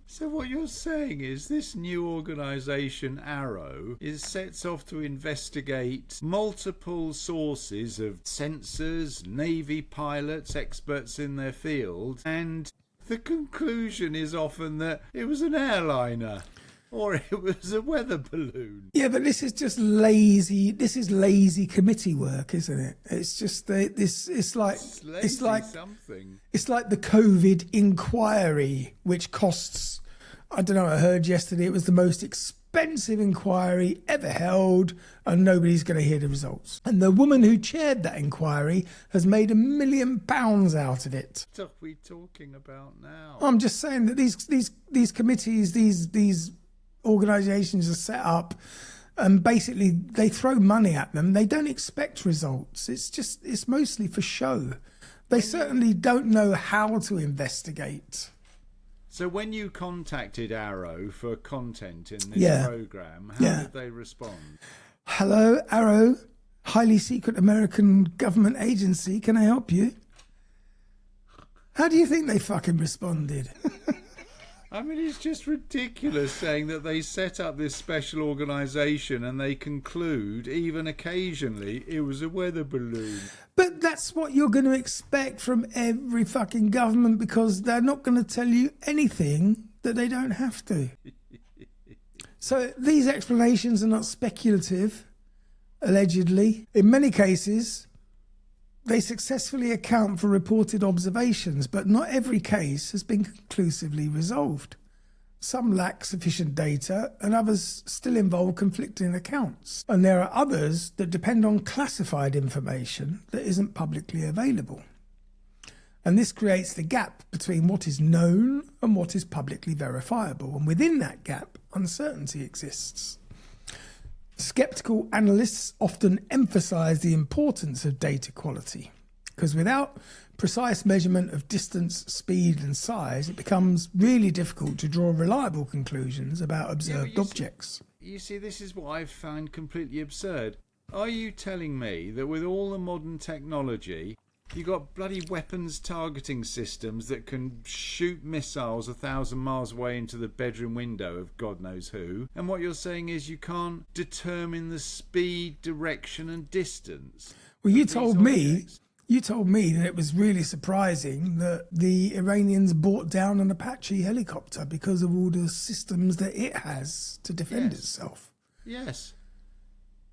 So what you're saying is this new organisation, Arrow, sets off to investigate multiple sources of sensors, Navy pilots, experts in their field, and the conclusion is often that it was an airliner or it was a weather balloon. Yeah, but this is just lazy. This is lazy committee work, isn't it? It's just it's like something. It's like the COVID inquiry, which costs, I don't know, I heard yesterday it was the most expensive inquiry ever held, and nobody's going to hear the results. And the woman who chaired that inquiry has made £1 million out of it. What are we talking about now? I'm just saying that these committees, these organisations are set up, and basically they throw money at them. They don't expect results. It's mostly for show. They certainly don't know how to investigate. So when you contacted Arrow for content in this programme, how did they respond? Hello, Arrow, highly secret American government agency. Can I help you? How do you think they fucking responded? I mean, it's just ridiculous saying that they set up this special organisation and they conclude, even occasionally, it was a weather balloon. But that's what you're going to expect from every fucking government, because they're not going to tell you anything that they don't have to. So these explanations are not speculative, allegedly. In many cases, they successfully account for reported observations, but not every case has been conclusively resolved. Some lack sufficient data, and others still involve conflicting accounts. And there are others that depend on classified information that isn't publicly available. And this creates the gap between what is known and what is publicly verifiable. And within that gap, uncertainty exists. Skeptical analysts often emphasize the importance of data quality, because without precise measurement of distance, speed and size, it becomes really difficult to draw reliable conclusions about observed objects. You see, this is what I find completely absurd. Are you telling me that with all the modern technology, you got bloody weapons targeting systems that can shoot missiles 1,000 miles away into the bedroom window of God knows who, and what you're saying is you can't determine the speed, direction and distance? Well, you told me that it was really surprising that the Iranians brought down an Apache helicopter because of all the systems that it has to defend itself. Yes.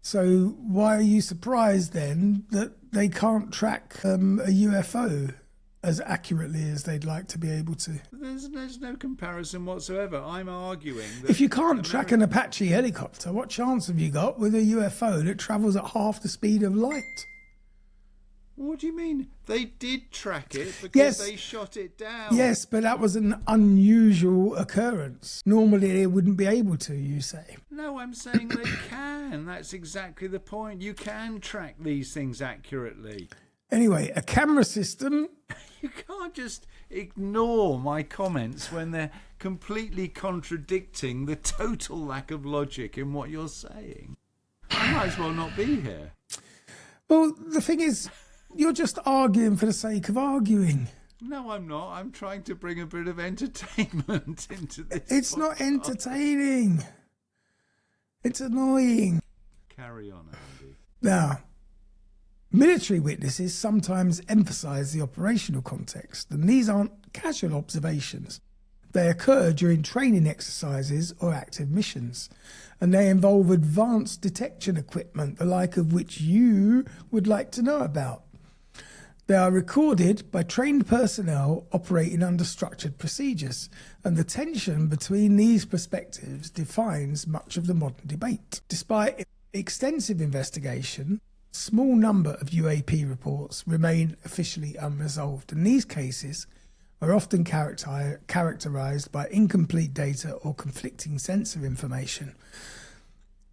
So why are you surprised then that they can't track a UFO as accurately as they'd like to be able to? There's no comparison whatsoever. I'm arguing that if you can't track an Apache helicopter, what chance have you got with a UFO that travels at half the speed of light? What do you mean? They did track it because they shot it down. Yes, but that was an unusual occurrence. Normally they wouldn't be able to, you say. No, I'm saying they can. That's exactly the point. You can track these things accurately. Anyway, a camera system... You can't just ignore my comments when they're completely contradicting the total lack of logic in what you're saying. I might as well not be here. Well, the thing is, you're just arguing for the sake of arguing. No, I'm not. I'm trying to bring a bit of entertainment into this. It's not entertaining. It's annoying. Carry on, Andy. Now, military witnesses sometimes emphasise the operational context, and these aren't casual observations. They occur during training exercises or active missions, and they involve advanced detection equipment, the like of which you would like to know about. They are recorded by trained personnel operating under structured procedures, and the tension between these perspectives defines much of the modern debate. Despite extensive investigation, a small number of UAP reports remain officially unresolved, and these cases are often characterized by incomplete data or conflicting sensor information.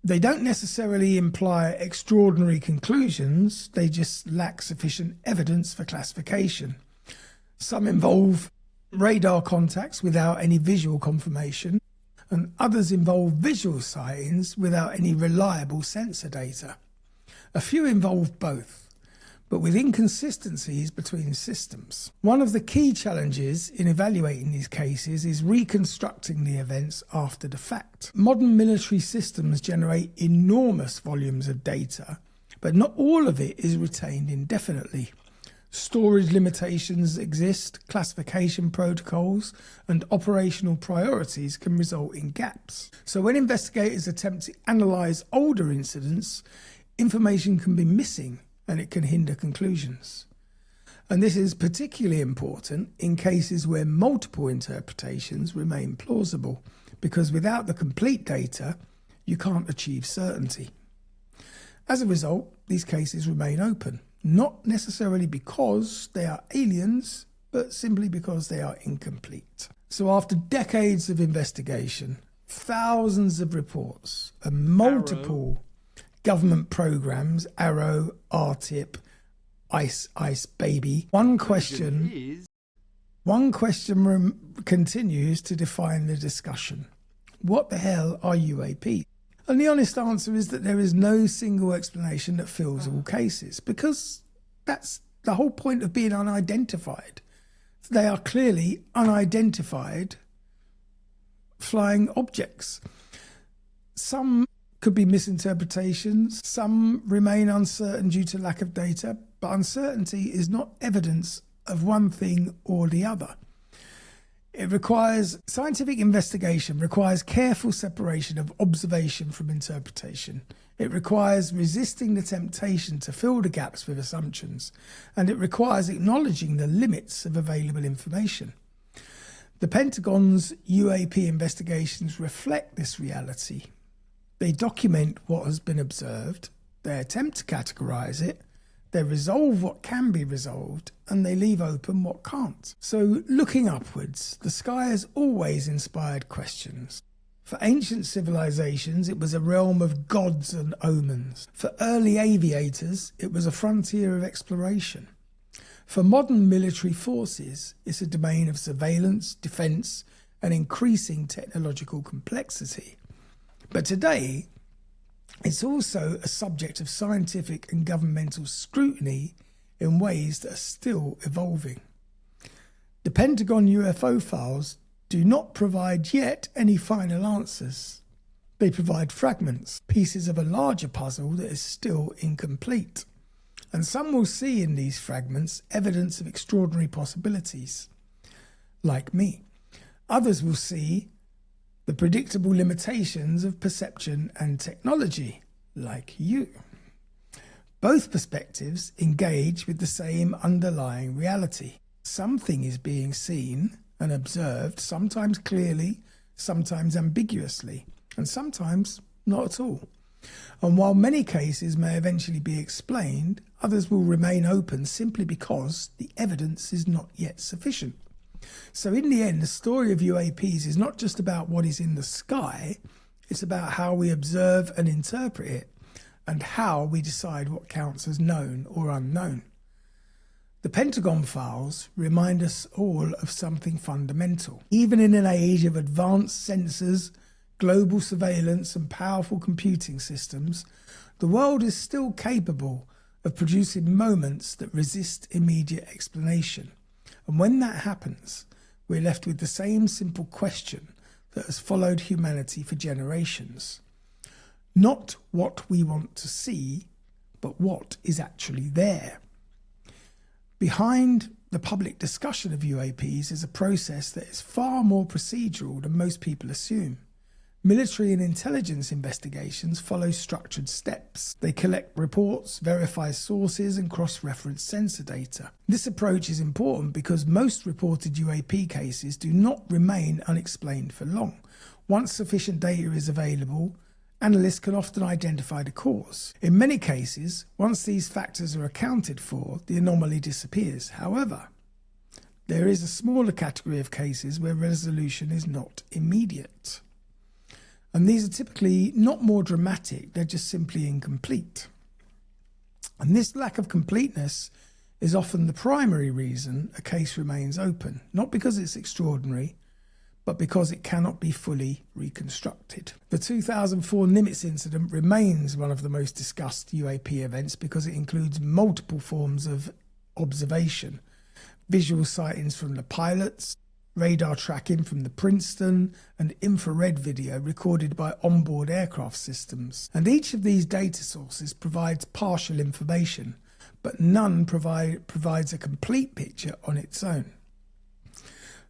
They don't necessarily imply extraordinary conclusions, they just lack sufficient evidence for classification. Some involve radar contacts without any visual confirmation, and others involve visual sightings without any reliable sensor data. A few involve both, but with inconsistencies between systems. One of the key challenges in evaluating these cases is reconstructing the events after the fact. Modern military systems generate enormous volumes of data, but not all of it is retained indefinitely. Storage limitations exist, classification protocols and operational priorities can result in gaps. So when investigators attempt to analyse older incidents, information can be missing and it can hinder conclusions. And this is particularly important in cases where multiple interpretations remain plausible, because without the complete data, you can't achieve certainty. As a result, these cases remain open, not necessarily because they are aliens, but simply because they are incomplete. So after decades of investigation, thousands of reports, and multiple government programs, Arrow, RTIP, Ice Baby, one question continues to define the discussion. What the hell are UAP? And the honest answer is that there is no single explanation that fills all cases, because that's the whole point of being unidentified. They are clearly unidentified flying objects. Some could be misinterpretations, some remain uncertain due to lack of data, but uncertainty is not evidence of one thing or the other. Scientific investigation requires careful separation of observation from interpretation. It requires resisting the temptation to fill the gaps with assumptions, and it requires acknowledging the limits of available information. The Pentagon's UAP investigations reflect this reality. They document what has been observed, they attempt to categorize it, they resolve what can be resolved, and they leave open what can't. So, looking upwards, the sky has always inspired questions. For ancient civilizations, it was a realm of gods and omens. For early aviators, it was a frontier of exploration. For modern military forces, it's a domain of surveillance, defence, and increasing technological complexity. But today, it's also a subject of scientific and governmental scrutiny in ways that are still evolving. The Pentagon UFO files do not provide yet any final answers. They provide fragments, pieces of a larger puzzle that is still incomplete. And some will see in these fragments evidence of extraordinary possibilities, like me. Others will see the predictable limitations of perception and technology, like you. Both perspectives engage with the same underlying reality. Something is being seen and observed, sometimes clearly, sometimes ambiguously, and sometimes not at all. And while many cases may eventually be explained, others will remain open simply because the evidence is not yet sufficient. So in the end, the story of UAPs is not just about what is in the sky, it's about how we observe and interpret it, and how we decide what counts as known or unknown. The Pentagon files remind us all of something fundamental. Even in an age of advanced sensors, global surveillance and powerful computing systems, the world is still capable of producing moments that resist immediate explanation. And when that happens, we're left with the same simple question that has followed humanity for generations. Not what we want to see, but what is actually there. Behind the public discussion of UAPs is a process that is far more procedural than most people assume. Military and intelligence investigations follow structured steps. They collect reports, verify sources, and cross-reference sensor data. This approach is important because most reported UAP cases do not remain unexplained for long. Once sufficient data is available, analysts can often identify the cause. In many cases, once these factors are accounted for, the anomaly disappears. However, there is a smaller category of cases where resolution is not immediate. And these are typically not more dramatic, they're just simply incomplete. And this lack of completeness is often the primary reason a case remains open, not because it's extraordinary, but because it cannot be fully reconstructed. The 2004 Nimitz incident remains one of the most discussed UAP events because it includes multiple forms of observation, visual sightings from the pilots, radar tracking from the Princeton, and infrared video recorded by onboard aircraft systems. And each of these data sources provides partial information, but none provides a complete picture on its own.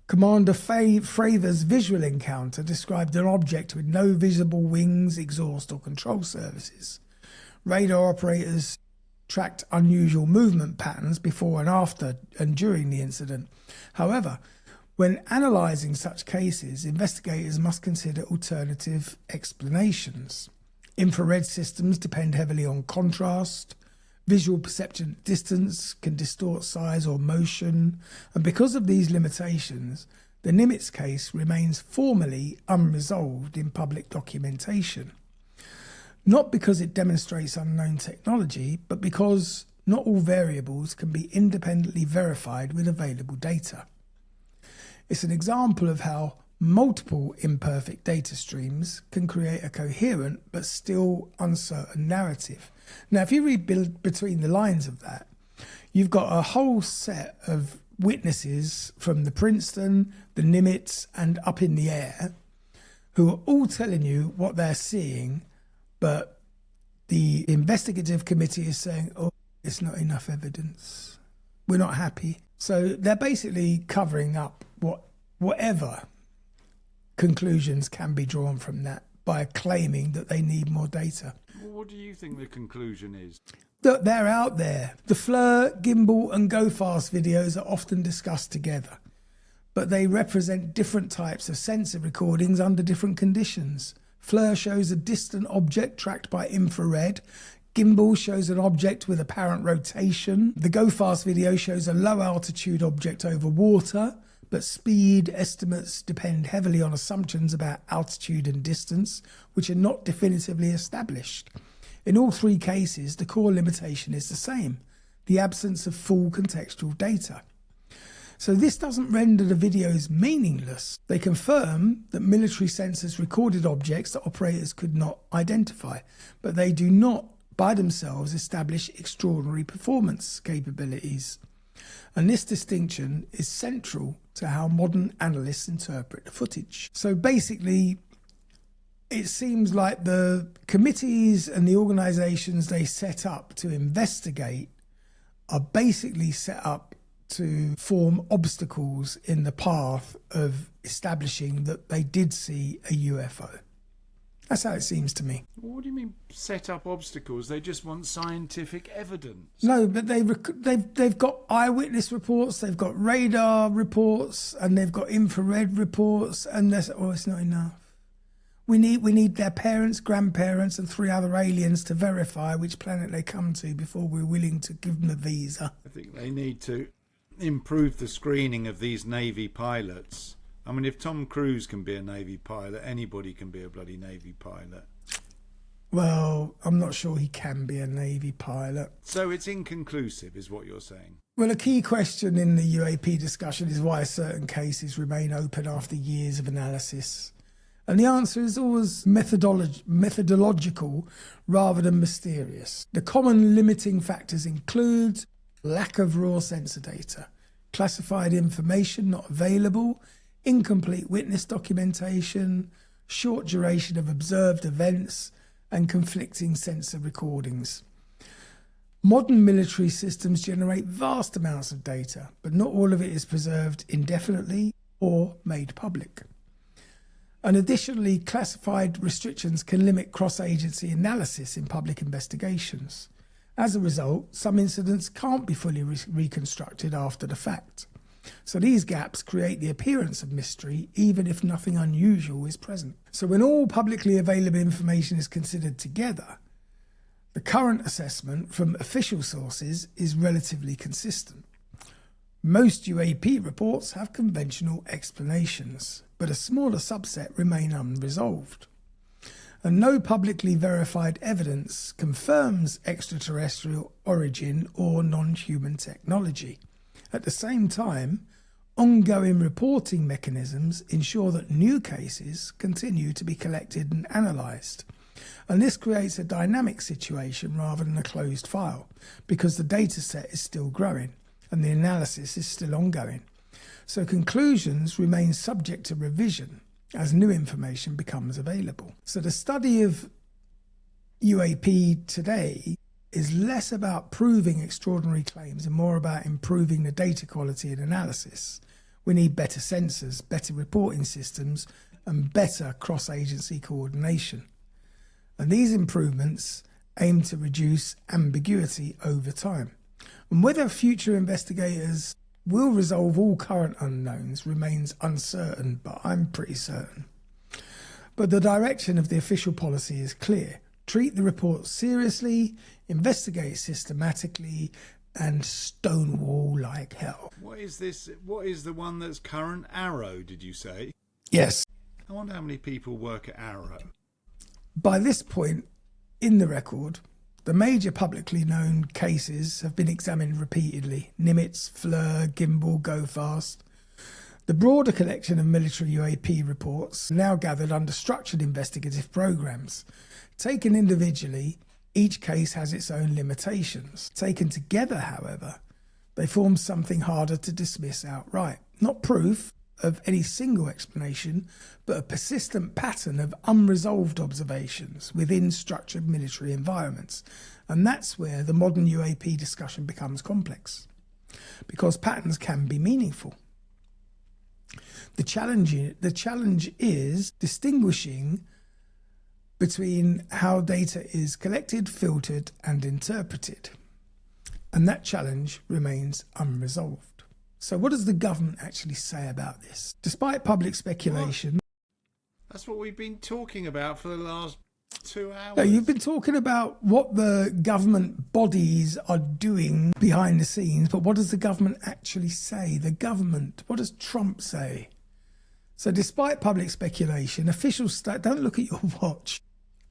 Commander Fravor's visual encounter described an object with no visible wings, exhaust or control surfaces. Radar operators tracked unusual movement patterns before and after and during the incident. However, when analysing such cases, investigators must consider alternative explanations. Infrared systems depend heavily on contrast. Visual perception at distance can distort size or motion. And because of these limitations, the Nimitz case remains formally unresolved in public documentation. Not because it demonstrates unknown technology, but because not all variables can be independently verified with available data. It's an example of how multiple imperfect data streams can create a coherent but still uncertain narrative. Now, if you read between the lines of that, you've got a whole set of witnesses from the Princeton, the Nimitz, and up in the air who are all telling you what they're seeing, but the investigative committee is saying, oh, it's not enough evidence. We're not happy. So they're basically covering up whatever conclusions can be drawn from that by claiming that they need more data. Well, what do you think the conclusion is? That they're out there. The FLIR, gimbal and go fast videos are often discussed together, but they represent different types of sensor recordings under different conditions. FLIR shows a distant object tracked by infrared. Gimbal shows an object with apparent rotation. The go fast video shows a low altitude object over water, but speed estimates depend heavily on assumptions about altitude and distance, which are not definitively established. In all three cases, the core limitation is the same: the absence of full contextual data. So this doesn't render the videos meaningless. They confirm that military sensors recorded objects that operators could not identify, but they do not by themselves establish extraordinary performance capabilities. And this distinction is central to how modern analysts interpret the footage. So basically, it seems like the committees and the organisations they set up to investigate are basically set up to form obstacles in the path of establishing that they did see a UFO. That's how it seems to me. What do you mean set up obstacles? They just want scientific evidence. No, but they've got eyewitness reports, they've got radar reports, and they've got infrared reports, and it's not enough. We need their parents, grandparents, and 3 other aliens to verify which planet they come to before we're willing to give them a visa. I think they need to improve the screening of these Navy pilots. I mean, if Tom Cruise can be a Navy pilot, anybody can be a bloody Navy pilot. Well, I'm not sure he can be a Navy pilot. So it's inconclusive, is what you're saying? Well, a key question in the UAP discussion is why certain cases remain open after years of analysis. And the answer is always methodological rather than mysterious. The common limiting factors include lack of raw sensor data, classified information not available, incomplete witness documentation, short duration of observed events, and conflicting sensor recordings. Modern military systems generate vast amounts of data, but not all of it is preserved indefinitely or made public. And additionally, classified restrictions can limit cross-agency analysis in public investigations. As a result, some incidents can't be fully reconstructed after the fact. So these gaps create the appearance of mystery, even if nothing unusual is present. So when all publicly available information is considered together, the current assessment from official sources is relatively consistent. Most UAP reports have conventional explanations, but a smaller subset remain unresolved. And no publicly verified evidence confirms extraterrestrial origin or non-human technology. At the same time, ongoing reporting mechanisms ensure that new cases continue to be collected and analysed. And this creates a dynamic situation rather than a closed file, because the data set is still growing and the analysis is still ongoing. So conclusions remain subject to revision as new information becomes available. So the study of UAP today is less about proving extraordinary claims and more about improving the data quality and analysis. We need better sensors, better reporting systems, and better cross-agency coordination. And these improvements aim to reduce ambiguity over time. And whether future investigators will resolve all current unknowns remains uncertain, but I'm pretty certain. But the direction of the official policy is clear. Treat the report seriously, investigate systematically, and stonewall like hell. What is this? What is the one that's current? Arrow, did you say? Yes. I wonder how many people work at Arrow. By this point in the record, the major publicly known cases have been examined repeatedly. Nimitz, FLIR, Gimbal, Go Fast. The broader collection of military UAP reports are now gathered under structured investigative programs. Taken individually, each case has its own limitations. Taken together, however, they form something harder to dismiss outright. Not proof, of any single explanation, but a persistent pattern of unresolved observations within structured military environments. And that's where the modern UAP discussion becomes complex, because patterns can be meaningful. The challenge is distinguishing between how data is collected, filtered, and interpreted. And that challenge remains unresolved. So what does the government actually say about this? Despite public speculation... That's what we've been talking about for the last 2 hours. No, you've been talking about what the government bodies are doing behind the scenes, but what does the government actually say? The government, what does Trump say? So despite public speculation, officials... Don't look at your watch.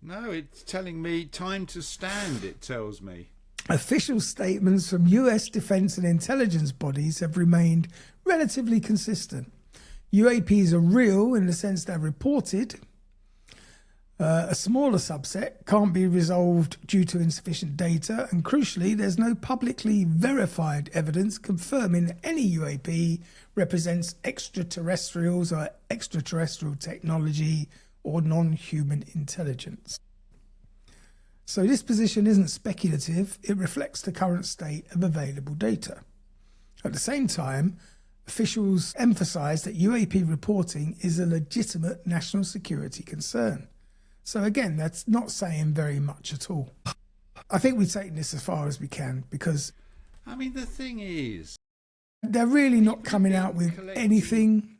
No, it's telling me time to stand, it tells me. Official statements from US defence and intelligence bodies have remained relatively consistent. UAPs are real in the sense they're reported. A smaller subset can't be resolved due to insufficient data, and crucially, there's no publicly verified evidence confirming any UAP represents extraterrestrials or extraterrestrial technology or non-human intelligence. So this position isn't speculative, it reflects the current state of available data. At the same time, officials emphasise that UAP reporting is a legitimate national security concern. So again, that's not saying very much at all. I think we've taken this as far as we can, because... I mean, the thing is... they're really not coming out with anything.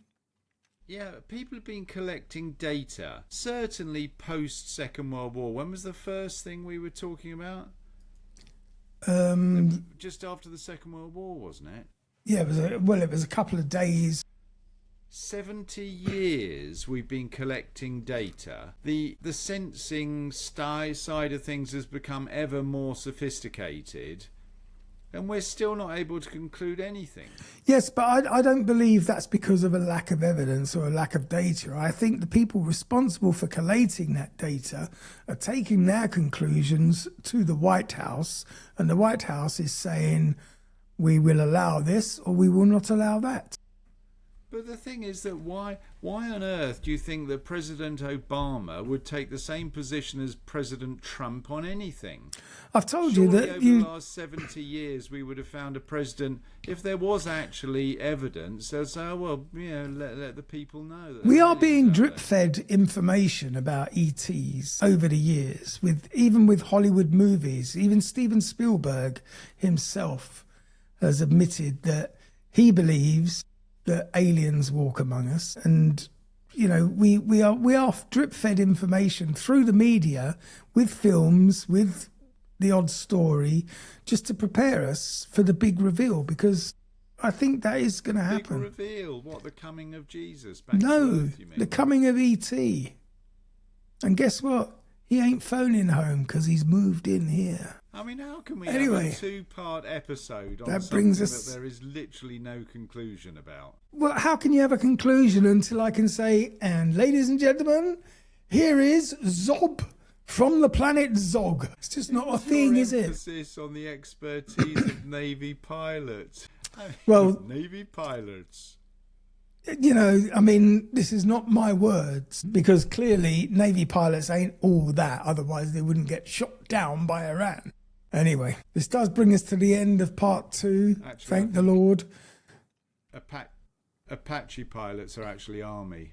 Yeah, people have been collecting data, certainly post-Second World War. When was the first thing we were talking about? Just after the Second World War, wasn't it? Yeah, it was a couple of days. 70 years we've been collecting data. The sensing side of things has become ever more sophisticated, and we're still not able to conclude anything. Yes, but I don't believe that's because of a lack of evidence or a lack of data. I think the people responsible for collating that data are taking their conclusions to the White House, and the White House is saying, we will allow this or we will not allow that. But the thing is that why on earth do you think that President Obama would take the same position as President Trump on anything? I've told Surely you that over the last 70 years we would have found a president, if there was actually evidence, they'd say, oh, well, let the people know. That we are being drip-fed information about ETs over the years, even with Hollywood movies. Even Steven Spielberg himself has admitted that he believes that aliens walk among us, and we are drip-fed information through the media, with films, with the odd story, just to prepare us for the big reveal, because I think that is going to happen. Big reveal? What, the coming of Jesus back no, to Earth, you mean? The coming of ET. And guess what? He ain't phoning home because he's moved in here. I mean, how can we have a two-part episode on that something brings us... that there is literally no conclusion about? Well, how can you have a conclusion until I can say, and ladies and gentlemen, here is Zob from the planet Zog. It's just not a thing, is it? Emphasis on the expertise of Navy pilots. Well, Navy pilots. I mean, this is not my words, because clearly Navy pilots ain't all that, otherwise they wouldn't get shot down by Iran. Anyway, this does bring us to the end of part 2. Actually, thank the Lord. Apache pilots are actually Army.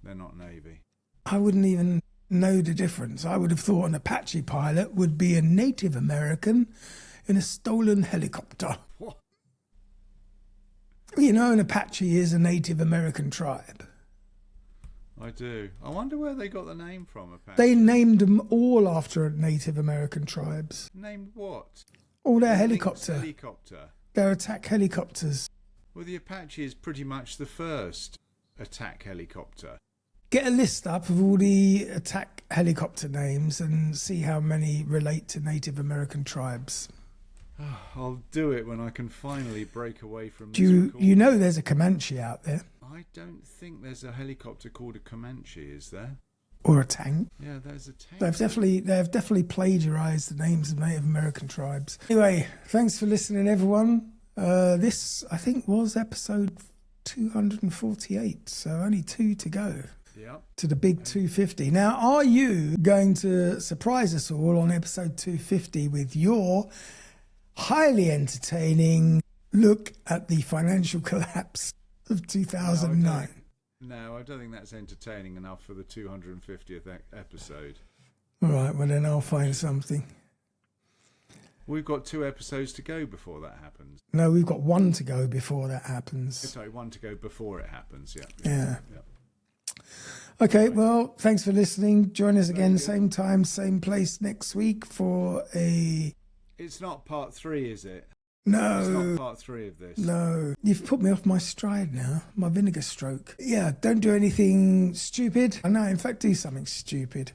They're not Navy. I wouldn't even know the difference. I would have thought an Apache pilot would be a Native American in a stolen helicopter. What? An Apache is a Native American tribe. I do. I wonder where they got the name from, Apache. They named them all after Native American tribes. Named what? All their helicopter. Their attack helicopters. Well, the Apache is pretty much the first attack helicopter. Get a list up of all the attack helicopter names and see how many relate to Native American tribes. I'll do it when I can finally break away from this. You know there's a Comanche out there? I don't think there's a helicopter called a Comanche, is there? Or a tank? Yeah, there's a tank. They've definitely plagiarised the names of Native American tribes. Anyway, thanks for listening, everyone. This, I think, was episode 248, so only 2 to go. Yep. To the big 250. Now, are you going to surprise us all on episode 250 with your highly entertaining look at the financial collapse of 2009? No, I don't think that's entertaining enough for the 250th episode. All right, well then I'll find something. We've got 2 episodes to go before that happens. No, we've got 1 to go before that happens. Sorry, 1 to go before it happens, yeah. Yeah. Yep. Okay, well, thanks for listening. Join us again, same time, same place next week for a... It's not part 3, is it? No. It's not part 3 of this. No. You've put me off my stride now, my vinegar stroke. Yeah, don't do anything stupid. I know, in fact, do something stupid.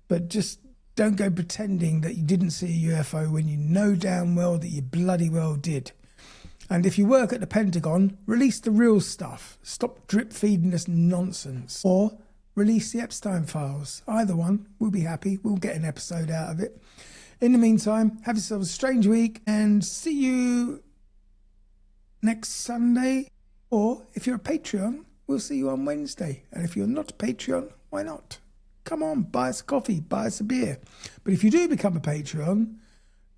But just don't go pretending that you didn't see a UFO when you know damn well that you bloody well did. And if you work at the Pentagon, release the real stuff. Stop drip feeding us nonsense. Or release the Epstein files. Either one, we'll be happy. We'll get an episode out of it. In the meantime, have yourself a strange week and see you next Sunday. Or if you're a Patreon, we'll see you on Wednesday. And if you're not a Patreon, why not? Come on, buy us a coffee, buy us a beer. But if you do become a Patreon,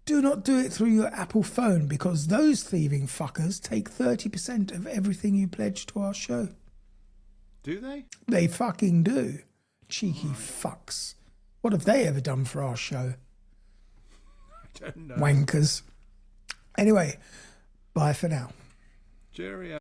do not do it through your Apple phone, because those thieving fuckers take 30% of everything you pledge to our show. Do they? They fucking do. Cheeky fucks. What have they ever done for our show? I don't know. Wankers. Anyway, bye for now. Cheerio.